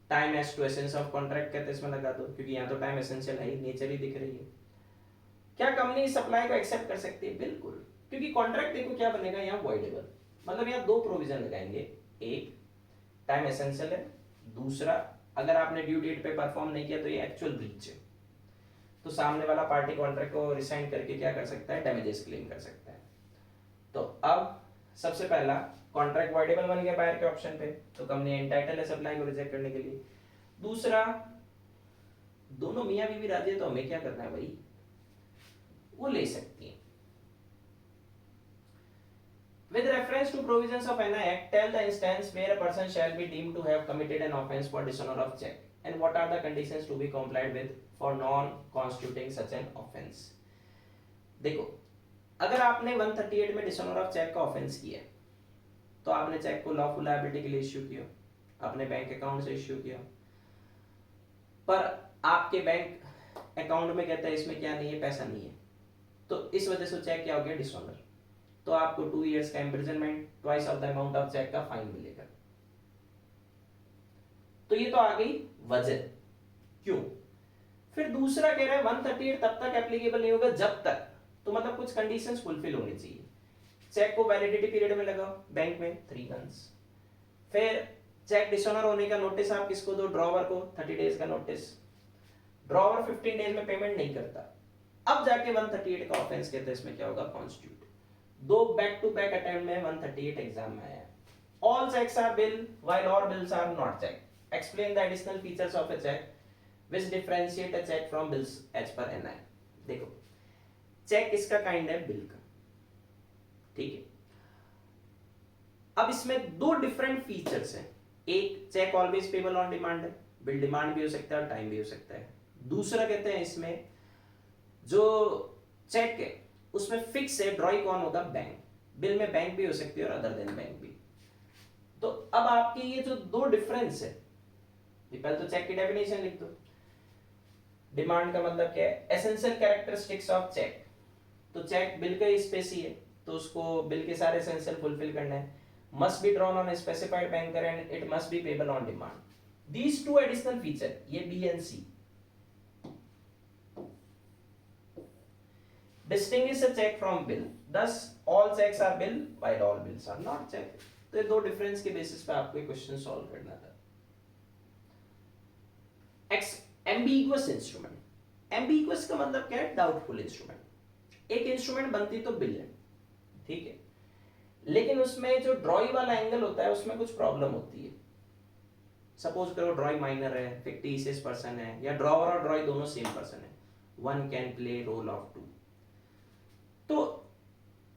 time as to essence of contract कहते हैं इसमें लगा दो, क्योंकि यहाँ तो टाइम एसेंशियल है, नेचर ही दिख रही है। क्या कंपनी सप्लाई को एक्सेप्ट कर सकती है, बिल्कुल, क्योंकि कॉन्ट्रैक्ट देखो क्या बनेगा यहाँ, वॉइडेबल, मतलब यहाँ 2 प्रोविजन लगाएंगे, एक टाइम एसेंशियल है, दूसरा अगर आपने ड्यू डेट पे परफॉर्म नहीं किया तो ये एक्चुअल ब्रीच है, तो सामने वाला पार्टी कॉन्ट्रैक्ट को रिसाइन करके क्या कर सकता है, डैमेजेस क्लेम कर सकता है। तो अब सबसे पहला कॉन्ट्रैक्ट वॉइडेबल बन गया बायर के ऑप्शन पे, तो कंपनी एंटाइटल है सप्लाई को रिजेक्ट करने के लिए। दूसरा, दोनों मियां बीवी राजी है तो हमें क्या करना है भाई, वो ले सकती है। With reference to provisions of an act, tell the instance where a person shall be deemed to have committed an offence for dishonor of check, and what are the conditions to be complied with for non-constituting such an offence. देखो, अगर आपने 138 में dishonour of cheque का offence किया, तो आपने check को lawful liability के लिए इश्यू किया, अपने बैंक अकाउंट से इश्यू किया, पर आपके बैंक अकाउंट में कहता है इसमें क्या नहीं है, पैसा नहीं है, तो इस वजह से चेक क्या हो गया, डिसऑनर, तो आपको 2 इयर्स का imprisonment, twice of the amount of cheque का फाइन मिलेगा। तो ये तो आ गई वजह, क्यों, फिर दूसरा कह रहा है 138 तब तक एप्लीकेबल नहीं होगा जब तक, तो मतलब कुछ कंडीशंस फुलफिल होनी चाहिए। चेक को वैलिडिटी पीरियड में लगाओ बैंक में 3 मंथ्स। फिर चेक डिसऑनर होने का नोटिस आप किसको दो, ड्रॉवर को 30 डेज का नोटिस। ड्रॉवर 15 डेज में पेमेंट नहीं करता, अब जाके 138 का ऑफेंस कहते हैं, इसमें क्या होगा, कॉन्स्टिट्यूट। दो बैक टू बैक अटेम्प्ट में 138 एग्जाम में आया। All cheques are bill while और bills are not cheque. Explain the additional features of a cheque which differentiate a cheque from bills as per NI. देखो cheque किसका kind है, bill का, ठीक है। अब इसमें दो डिफरेंट फीचर्स हैं। एक cheque always payable on demand है, बिल डिमांड भी हो सकता है और टाइम भी हो सकता है। दूसरा कहते हैं इसमें जो चेक है उसमें फिक्स है, ड्रॉई कौन होगा, बैंक। बिल में बैंक भी हो सकती है और अदर देन बैंक भी। तो अब आपके ये जो दो डिफरेंस है, पहले तो चेक की डेफिनेशन लिख दो। डिमांड का मतलब क्या है, एसेंशियल कैरेक्टरिस्टिक्स ऑफ चेक। तो चेक बिल का स्पेसी है, तो उसको बिल के सारे एसेंशियल फुलफिल करना है। Must be drawn on specified banker and it must be payable on demand. These two additional feature, ये B and C, distinguish a check from bill, thus all checks are bill while all bills are not check। तो ये दो difference के basis पे आपको question solve करना था। Ambiguous instrument. Ambiguous का मतलब क्या है, डाउटफुल इंस्ट्रूमेंट। एक इंस्ट्रूमेंट बनती तो बिल है, ठीक है, लेकिन उसमें जो ड्रॉई वाला एंगल होता है उसमें कुछ प्रॉब्लम होती है। सपोज करो ड्रॉई माइनर है, फिक्टिशियस पर्सन है, या ड्रॉवर और ड्रॉई दोनों सेम पर्सन है, one can play role of two. तो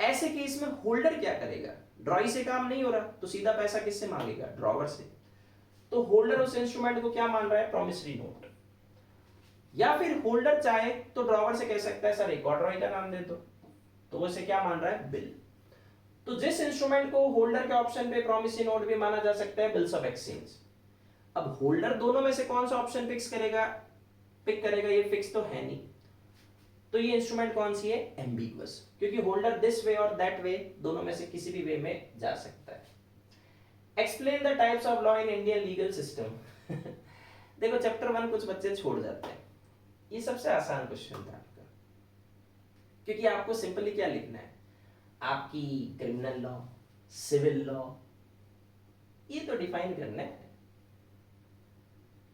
ऐसे केस में होल्डर क्या करेगा, ड्रॉई से काम नहीं हो रहा तो सीधा पैसा किससे मांगेगा, ड्रॉवर से। तो होल्डर उस इंस्ट्रूमेंट को क्या मान रहा है, प्रॉमिसरी नोट। या फिर होल्डर चाहे तो ड्रॉवर से कह सकता है सर एक और ड्रॉई का नाम दे दो, तो वो इसे क्या मान रहा है, बिल। तो जिस इंस्ट्रूमेंट को होल्डर के ऑप्शन पे प्रॉमिसरी नोट भी माना जा सकता है, बिल्स ऑफ एक्सचेंज। अब होल्डर दोनों में से कौन सा ऑप्शन पिक करेगा, ये फिक्स तो है नहीं। तो ये इंस्ट्रूमेंट कौन सी है, एम्बिगुअस, क्योंकि होल्डर दिस वे और दैट वे दोनों में से किसी भी वे में जा सकता है। Explain the types of law in Indian legal system. देखो चैप्टर 1 कुछ बच्चे छोड़ जाते हैं, ये सबसे आसान क्वेश्चन था आपका, क्योंकि आपको सिंपली क्या लिखना है, आपकी क्रिमिनल लॉ, सिविल लॉ, ये तो डिफाइन करना है।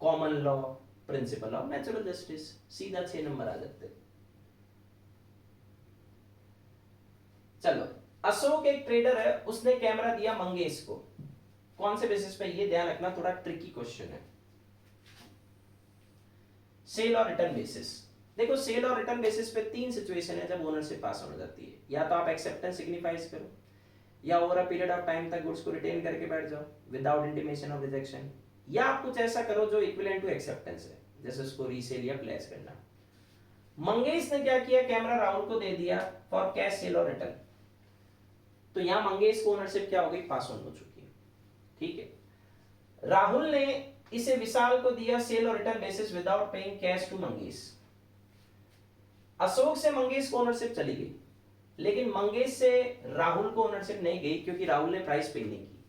Common law, principle of natural justice, सीधा 6 नंबर आ जाते हैं। चलो, अशोक एक ट्रेडर है, उसने कैमरा दिया मंगेश को, कौन से बेसिस पे, ये ध्यान रखना, थोड़ा ट्रिकी क्वेश्चन है। सेल और रिटर्न बेसिस। देखो सेल और रिटर्न बेसिस पे 3 सिचुएशन है जब ओनरशिप पास होने जाती है। या तो आप एक्सेप्टेंस सिग्निफाइज करो, या over a period of time तक गुड्स को रिटेन करके बैठ जाओ विदाउट इंटीमेशन ऑफ रिजेक्शन, या आप कुछ ऐसा करो जो इक्विवेलेंट टू एक्सेप्टेंस है, जैसे उसको रीसेल या प्लेस करना। मंगेश ने क्या किया, कैमरा राहुल को दे दिया फॉर कैश सेल और रिटर्न, तो यहां मंगेश को ओनरशिप क्या हो गई, पास ऑन हो चुकी है, ठीक है। राहुल ने इसे विशाल को दिया सेल और return basis without paying cash to Mangesh. Ashok से मंगेश को ओनरशिप चली गई, लेकिन मंगेश से राहुल को ओनरशिप नहीं गई क्योंकि राहुल ने प्राइस पे नहीं की।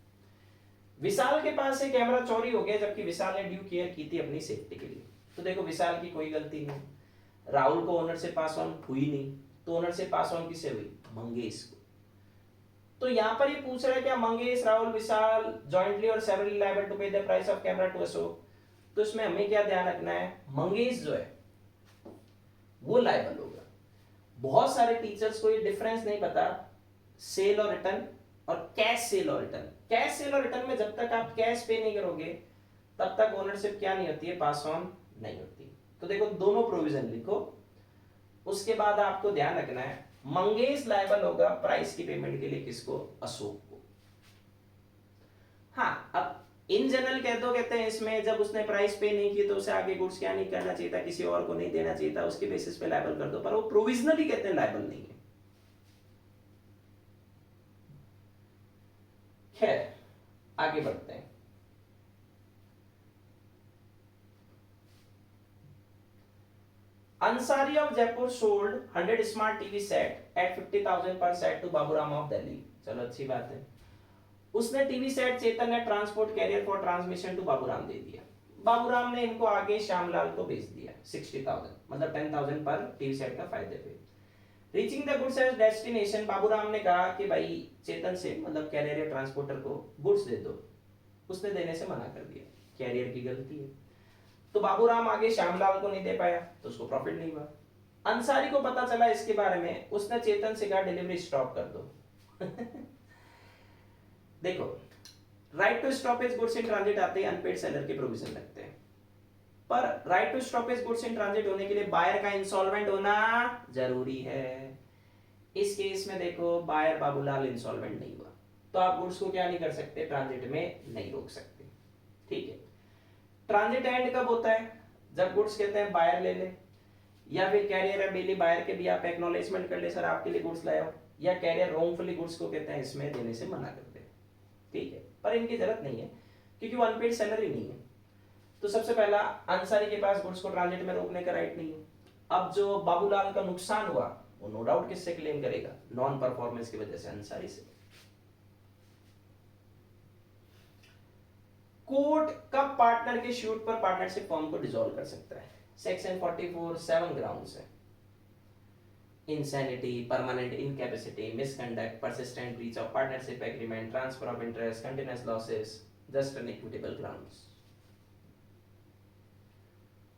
विशाल के पास से कैमरा चोरी हो गया, जबकि विशाल ने ड्यू केयर की थी अपनी सेफ्टी के लिए। तो देखो विशाल की कोई गलती नहीं, राहुल को ओनरशिप पास ऑन हुई नहीं, तो ओनरशिप पास ऑन किसे हुई, मंगेश को। तो यहां पर ये पूछ रहा है क्या मंगेश, राहुल, विशाल जॉइंटली और severally liable to pay the price of camera to Ashok. तो इसमें हमें क्या ध्यान रखना है, मंगेश जो है वो लायबल होगा। बहुत सारे टीचर्स को ये डिफरेंस नहीं पता, सेल और रिटर्न और कैश सेल और रिटर्न। कैश सेल और रिटर्न में जब तक आप कैश पे नहीं करोगे तब तक ओनरशिप क्या नहीं होती है, पास ऑन नहीं होती। तो देखो दोनों प्रोविजन लिखो, उसके बाद आपको ध्यान रखना है मंगेश लायबल होगा प्राइस की पेमेंट के लिए किसको, अशोक को। हाँ, अब इन जनरल कहते हैं इसमें जब उसने प्राइस पे नहीं की तो उसे आगे गुड्स क्या नहीं करना चाहिए था, किसी और को नहीं देना चाहिए था, उसके बेसिस पे लायबल कर दो, पर वो प्रोविजनली कहते हैं लायबल नहीं है। खैर आगे बढ़ते हैं। Ansari of Jaipur sold 100 smart TV set at 50,000 per set to Baburam of Delhi। चलो अच्छी बात है, उसने टीवी सेट चेतन ने transport carrier for transmission to Baburam दे दिया। बाबूराम ने इनको आगे श्यामलाल को बेच दिया 60,000, मतलब 10,000 पर टीवी सेट का फायदे पे। Reaching the goods at destination, Baburam ने कहा कि भाई चेतन से, मतलब कैरियर ट्रांसपोर्टर को, गुड्स दे दो। उसने देने से मना कर दिया, कैरियर की गलती है। तो बाबूराम आगे श्यामलाल को नहीं दे पाया तो उसको प्रॉफिट नहीं हुआ। अंसारी को पता चला इसके बारे में, उसने चेतन से कहा डिलीवरी स्टॉप कर दो। देखो, right to stoppage goods in transit आते ही अनपेड सेलर के प्रोविजन लगते हैं, पर right to stoppage goods in transit होने के लिए बायर का इंसॉल्वेंट होना जरूरी है। इस केस में देखो बायर बाबूलाल इंसॉल्वेंट नहीं हुआ, तो आप गुड्स को क्या नहीं कर सकते, ट्रांजिट में नहीं रोक सकते। ठीक है, ट्रांजिट एंड कब होता है, जब गुड्स कहते हैं बायर ले ले, या फिर कैरियर है बेली बायर के भी आप एक्नॉलेजमेंट कर ले सर आपके लिए गुड्स लाया हो, या कैरियर रॉन्गफुली गुड्स को कहते हैं इसमें देने से मना कर दे। ठीक है, पर इनकी जरूरत नहीं है क्योंकि वो अनपेड सेलर ही नहीं है। तो सबसे पहला, अंसारी के पास गुड्स को ट्रांजिट में रोकने का राइट नहीं है। अब जो बाबूलाल का नुकसान हुआ वो नो डाउट किससे क्लेम करेगा, नॉन परफॉर्मेंस की वजह से अंसारी से। कोर्ट कब पार्टनर के शूट पर पार्टनरशिप फॉर्म को डिसॉल्व कर सकता है, सेक्शन 44 7 ग्राउंड्स है। insanity, permanent incapacity, misconduct, persistent breach of partnership agreement, transfer of interest, continuous losses, just and equitable grounds।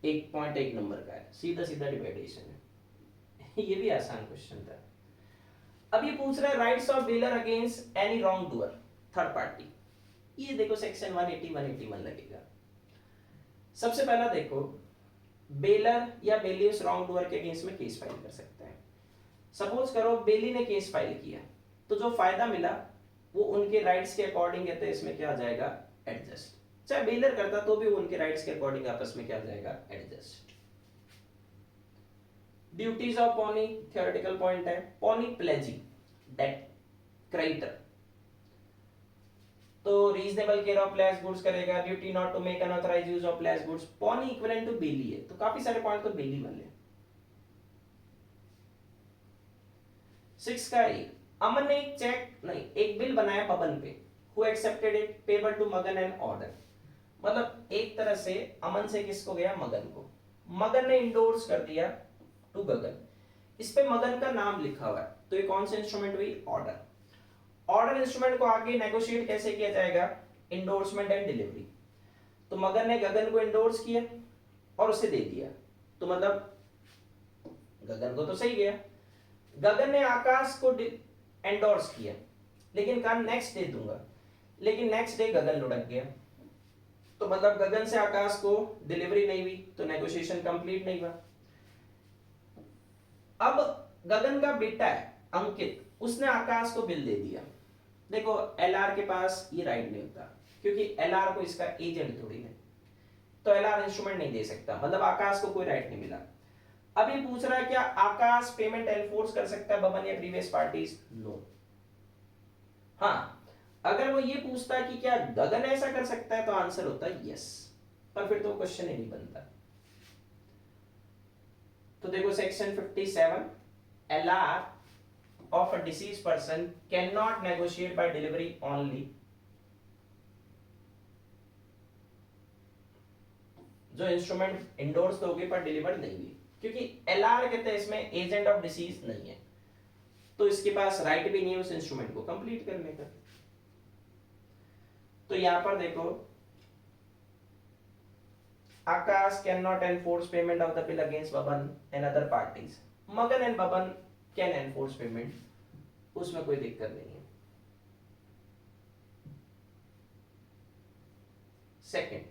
1.1 number का है, सीधा सीधा डिवाइडेशन है। ये भी आसान क्वेश्चन था। अब ये पूछ रहा है rights of dealer against any wrong doer, third party. ये देखो सेक्शन 180 181 लगेगा। सबसे पहला देखो, बेलर या बेलियस रॉन्ग डूअर के अगेंस्ट में केस फाइल कर सकते हैं। सपोज करो बेली ने केस फाइल किया, तो जो फायदा मिला वो उनके राइट्स के अकॉर्डिंग कहते हैं इसमें क्या आ जाएगा, एडजस्ट। चाहे बेलर करता तो भी उनके राइट्स के अकॉर्डिंग आपस में क्या आ जाएगा, adjust. Duties of pawnee, theoretical point है। पॉनी प्लेजी, डेट क्रेडिटर, तो reasonable care of place goods करेगा। Duty not to make unauthorised use of place goods, pawnee equivalent to bailee है, तो काफी सारे पॉइंट तो बेली वाले। 6 का एक, अमन ने एक चेक नहीं एक बिल बनाया बबन पे, who accepted it payable to Magan and order. मतलब एक तरह से अमन से किसको गया, मगन को, मगन ने इंडोर्स कर दिया टू गगन। इस पे मगन का नाम लिखा हुआ है, तो ये कौन सा इंस्ट्रूमेंट हुई, ऑर्डर। ऑर्डर इंस्ट्रूमेंट को आगे नेगोशिएट कैसे किया जाएगा, इंडोर्समेंट एंड डिलीवरी। तो मगन ने गगन को इंडोर्स किया और उसे दे दिया, तो मतलब गगन को तो सही गया। गगन ने आकाश को एंडोर्स किया, लेकिन कहा नेक्स्ट डे दूंगा, लेकिन नेक्स्ट डे गगन लुढ़क गया, तो मतलब गगन से आकाश को डिलीवरी नहीं हुई, तो नेगोशिएशन कंप्लीट नहीं हुआ। अब गगन का बेटा है अंकित, उसने आकाश को बिल दे दिया। देखो एलआर के पास ये राइट नहीं होता, क्योंकि एलआर को इसका एजेंट थोड़ी है, तो एलआर इंस्ट्रूमेंट नहीं दे सकता, मतलब आकाश को कोई राइट नहीं मिला। अब ये पूछ रहा है क्या आकाश पेमेंट एनफोर्स कर सकता है बबन या प्रीवियस पार्टीज, नो। हाँ, अगर वो ये पूछता है कि क्या गगन ऐसा कर सकता है, तो आंसर होता है यस, पर फिर तो क्वेश्चन ही नहीं बनता। तो देखो section 57, LR of a deceased person cannot negotiate by delivery only। जो इंस्ट्रूमेंट इंडोर्स तो होगी पर डिलीवर नहीं हुई, क्योंकि एलआर कहते हैं इसमें एजेंट ऑफ डिसीज नहीं है, तो इसके पास राइट भी नहीं है उस इंस्ट्रूमेंट को कंप्लीट करने का। तो यहां पर देखो Akash can not enforce payment of the bill against Baban and other parties, Magan and Baban can enforce payment, उसमें कोई दिक्कत नहीं है। सेकंड,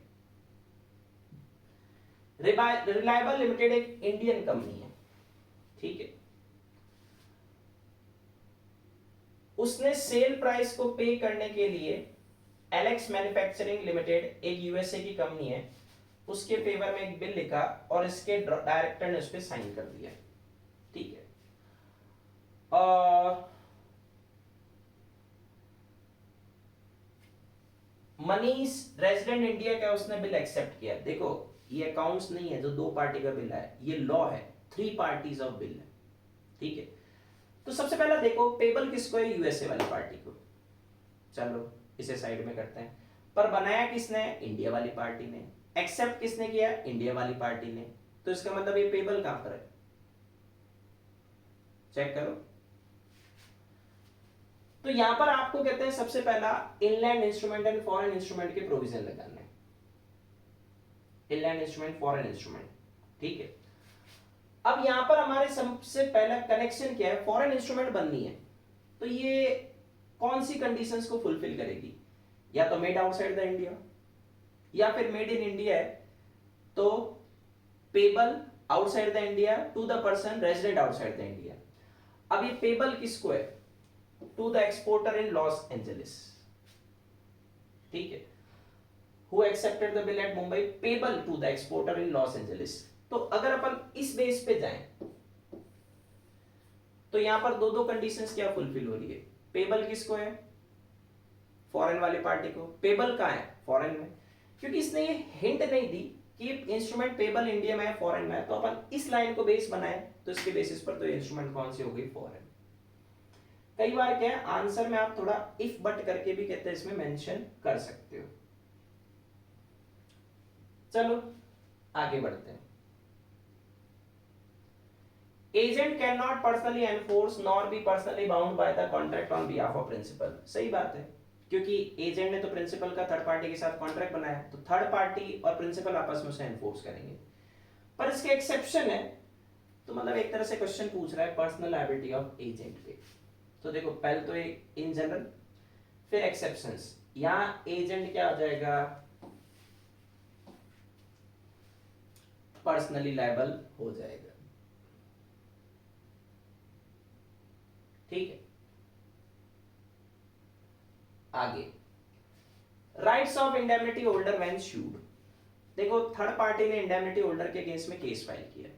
रिलायबल लिमिटेड एक इंडियन कंपनी है, ठीक है, उसने सेल प्राइस को पे करने के लिए एलेक्स मैन्युफैक्चरिंग लिमिटेड एक यूएसए की कंपनी है, उसके फेवर में एक बिल लिखा और इसके डायरेक्टर ने उस पर साइन कर दिया, ठीक है। मनीष रेजिडेंट इंडिया का उसने बिल एक्सेप्ट किया। देखो ये अकाउंट्स नहीं है जो दो पार्टी का बिल है, ये लॉ है, 3 पार्टीज ऑफ बिल है, ठीक है। तो सबसे पहला देखो पेबल किसको है, यूएसए वाली पार्टी को, चलो इसे साइड में करते हैं, पर बनाया किसने, इंडिया वाली पार्टी ने, एक्सेप्ट किसने किया? इंडिया वाली पार्टी ने। तो इसका मतलब ये पेबल कहां पर है, चेक करो। तो यहां पर आपको कहते हैं सबसे पहला inland instrument and foreign instrument के प्रोविजन लगाने, इनलैंड इंस्ट्रूमेंट, फॉरेन इंस्ट्रूमेंट, ठीक है। अब यहां पर हमारे सबसे पहला कनेक्शन क्या है, फॉरेन इंस्ट्रूमेंट बननी है, तो ये कौन सी कंडीशंस को फुलफिल करेगी? या तो मेड आउटसाइड द इंडिया, या फिर मेड इन इंडिया है तो payable outside the India to the person resident outside the India. अब ये पेबल किसको है? To the exporter in Los Angeles, ठीक है। Who accepted the bill at Mumbai, payable to the exporter in Los Angeles. तो अगर अपन इस बेस पे जाएं तो यहां पर दो दो कंडीशंस क्या फुलफिल हो रही है? पेबल किसको है? फॉरेन वाली पार्टी को। पेबल कहां है? फॉरेन में। क्योंकि इसने ये हिंट नहीं दी कि इंस्ट्रूमेंट पेबल इंडिया में है फॉरेन में है, तो अपन इस लाइन को बेस बनाए तो इसके बेसिस पर तो इंस्ट्रूमेंट कौन सी हो गई? फॉरेन। कई बार क्या है आंसर में आप थोड़ा इफ बट करके भी कहते हैं इसमें मेंशन कर सकते हो। चलो आगे बढ़ते हैं। Agent can not personally enforce nor be personally bound by the contract on behalf of principal. सही बात है, क्योंकि एजेंट ने तो प्रिंसिपल का थर्ड पार्टी के साथ कॉन्ट्रैक्ट बनाया, तो थर्ड पार्टी और प्रिंसिपल आपस में उसे एनफोर्स करेंगे। पर इसके एक्सेप्शन है, तो मतलब एक तरह से क्वेश्चन पूछ रहा है पर्सनल लायबिलिटी ऑफ एजेंट पे। तो देखो पहले तो इन जनरल, फिर एक्सेप्शंस। यहां एजेंट क्या हो जाएगा? पर्सनली लायबल हो जाएगा, ठीक है। आगे rights of indemnity holder when sued. देखो थर्ड पार्टी ने इंडेमनिटी होल्डर के अगेंस्ट में केस फाइल किया,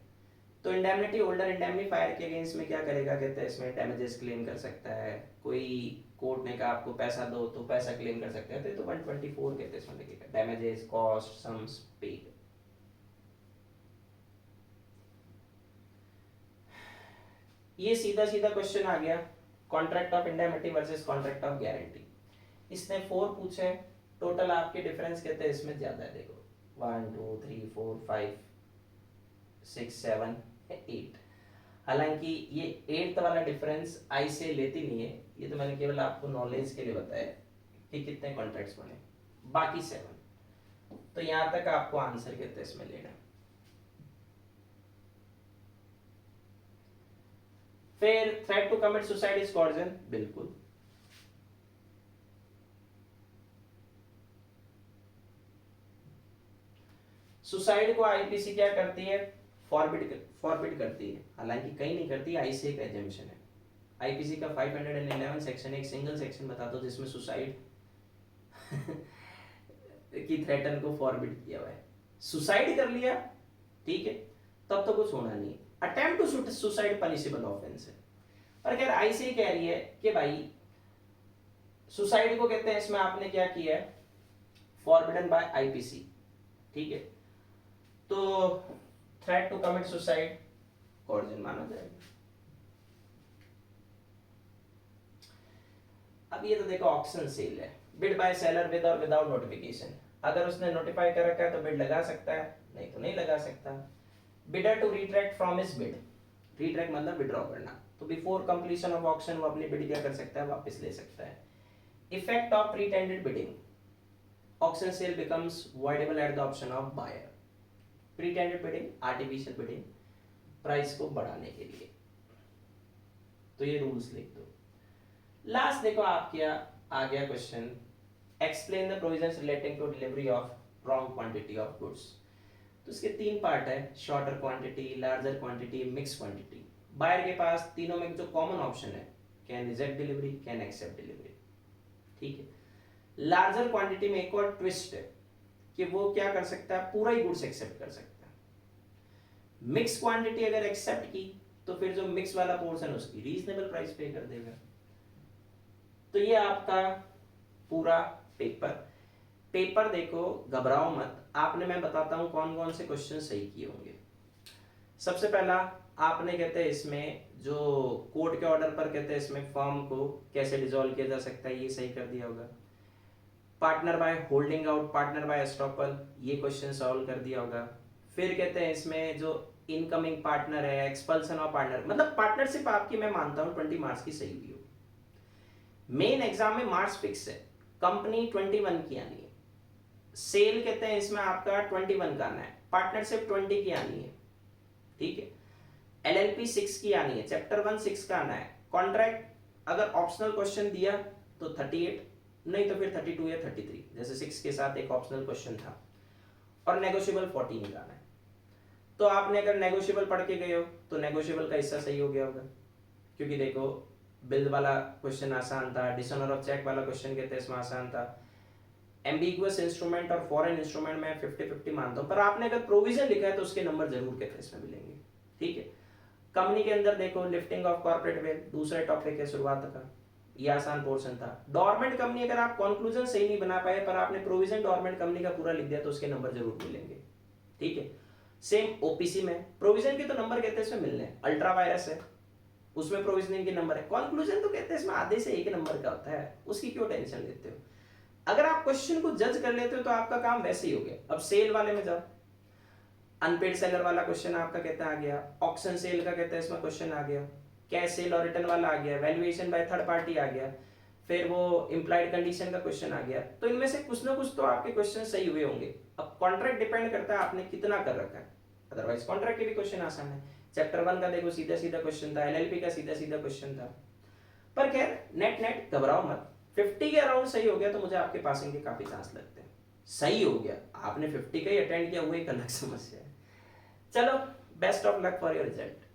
तो इंडेमनिटी होल्डर इंडेमनीफायर के अगेंस्ट में क्या करेगा? कहते हैं इसमें डैमेजेस क्लेम कर सकता है। कोई कोर्ट ने कहा आपको पैसा दो तो पैसा क्लेम कर सकते हैं, तो 124 कहते हैं इसमें लिखेगा, डैमेजेस कॉस्ट सम्स पेड। ये सीधा सीधा क्वेश्चन आ गया, contract of indemnity versus contract of guarantee. इसने 4 पूछे, टोटल आपके डिफरेंस कहते हैं इसमें ज्यादा है। देखो 1 2 3 4 5 6 7 8। हालांकि ये 8th वाला डिफरेंस आई से लेती नहीं है, ये तो मैंने केवल आपको नॉलेज के लिए बताया कि कितने कॉन्ट्रैक्ट्स बने, बाकी 7। तो यहां तक आपको आंसर कहते हैं इसमें लेना। फिर threat to commit suicide is coercion, बिल्कुल। सुसाइड को आईपीसी क्या करती है? फॉरबिड करती है, हालांकि कहीं नहीं करती, आई से एक एग्जेम्पशन है। आईपीसी का 511 सेक्शन एक सिंगल सेक्शन बताता हूं जिसमें सुसाइड की थ्रेटन को फॉरबिड किया हुआ है। सुसाइड कर लिया, ठीक है, तब तो कुछ होना नहीं। Attempt to suicide punishable offence है। पर अगर आई से कह रही है कि भाई सुसाइड को कहते हैं इसमें आपने क्या किया है? फॉरबिडन बाय आईपीसी, ठीक है, तो थ्रेट टू कमिट सुसाइड कॉर्जन माना जाएगा। अब ये तो देखो ऑक्शन सेल है, बिड बाय सेलर विद और विदाउट नोटिफिकेशन। अगर उसने नोटिफाई कर रखा है तो बिड लगा सकता है, नहीं तो नहीं लगा सकता। Bidder to retract from his bid, retract मतलब विड्रॉ करना, तो बिफोर कंप्लीशन ऑफ ऑक्शन वो अपनी बिड क्या कर सकता है? वापस ले सकता है। Effect of pretended bidding, auction sale becomes voidable at the option of buyer. Pretended bidding, artificial bidding, price को बढ़ाने के लिए, तो ये रूल्स लिख दो। लास्ट देखो आपके आ गया question, explain the provisions relating to delivery of wrong quantity of goods. तो इसके 3 पार्ट है, shorter quantity, larger quantity, mix quantity. Buyer के पास तीनों में जो कॉमन ऑप्शन है, can reject delivery, can accept delivery, ठीक है। लार्जर क्वांटिटी में एक और ट्विस्ट है कि वो क्या कर सकता है? पूरा ही गुड्स एक्सेप्ट कर सकता है। मिक्स क्वांटिटी अगर एक्सेप्ट की तो फिर जो मिक्स वाला पोर्शन उसकी रीजनेबल प्राइस पे कर देगा। तो ये आपका पूरा पेपर देखो, घबराओ मत, आपने, मैं बताता हूं कौन कौन से क्वेश्चन सही किए होंगे। सबसे पहला आपने कहते हैं इसमें जो कोर्ट के ऑर्डर पर कहते हैं इसमें फर्म को कैसे डिसॉल्व किया जा सकता है, ये सही कर दिया होगा। Partner by holding out, partner by estoppel, ये क्वेश्चन सॉल्व कर दिया होगा। फिर कहते हैं इसमें जो इनकमिंग पार्टनर है, एक्सपल्सन ऑफ पार्टनर, मतलब पार्टनरशिप आपकी मैं मानता हूँ 20 मार्क्स की सही हुई हो। मेन एग्जाम में मार्क्स फिक्स है, कंपनी 21 की आनी है, सेल कहते हैं इसमें आपका 21 का आना है, पार्टनरशिप 20 की आनी है, ठीक है, एलएलपी 6 की आनी है, चैप्टर 1 6 का आना है, कॉन्ट्रैक्ट अगर ऑप्शनल क्वेश्चन दिया तो 38, नहीं तो फिर 32 या 33, जैसे 6 के साथ एक ऑप्शनल क्वेश्चन था, और नेगोशिएबल 14 का आना है। तो आपने अगर नेगोशिएबल पढ़ के गए हो तो नेगोशिएबल का हिस्सा सही हो गया होगा, क्योंकि देखो बिल वाला क्वेश्चन आसान था, डिसऑनर ऑफ चेक वाला क्वेश्चन कहते हैं इसमें आसान था, एम्बिगुअस इंस्ट्रूमेंट और फॉरेन इंस्ट्रूमेंट में 50-50 मानता हूँ, पर आपने अगर प्रोविजन लिखा है तो उसके नंबर जरूर कहते हैं इसमें मिलेंगे, ठीक है। कंपनी के अंदर देखो लिफ्टिंग ऑफ कॉर्पोरेट वेल्थ दूसरा टॉपिक है शुरुआत का, ये आसान पोर्शन था। डोरमेंट कंपनी अगर आप कंक्लूजन सही नहीं बना पाए पर आपने प्रोविजन डोरमेंट कंपनी का पूरा लिख दिया तो उसके नंबर जरूर मिलेंगे, ठीक है। सेम ओपीसी में प्रोविजन के तो नंबर कहते हैं इसमें मिलने, अल्ट्रा वायरस है उसमें प्रोविजनिंग के नंबर है, कंक्लूजन तो कहते हैं इसमें आधे से एक नंबर का होता है, उसकी क्यों टेंशन लेते हो। अगर आप क्वेश्चन को जज कर लेते हो तो आपका काम वैसे ही हो गया। अब सेल वाले में जाओ, अनपेड सेलर वाला क्वेश्चन आपका कहता आ गया, ऑक्शन सेल का कहता है इसमें क्वेश्चन आ गया, कैश सेल और रिटर्न वाला आ गया, वैल्यूएशन बाय थर्ड पार्टी आ गया, फिर वो इम्प्लाइड कंडीशन का क्वेश्चन आ गया। तो इनमें से कुछ ना कुछ तो आपके क्वेश्चन सही हुए होंगे। अब कॉन्ट्रैक्ट डिपेंड करता है आपने कितना कर रखा है, अदरवाइज कॉन्ट्रैक्ट के भी क्वेश्चन आसान है। चैप्टर 1 का देखो सीधा सीधा क्वेश्चन था, एलएलपी का सीधा सीधा क्वेश्चन था। पर खैर नेट नेट घबराओ मत, 50 के अराउंड सही हो गया तो मुझे आपके पासिंग के काफी चांस लगते हैं। सही हो गया, आपने 50 का ही अटेंड किया वो एक अलग समस्या है। चलो best of luck for your result.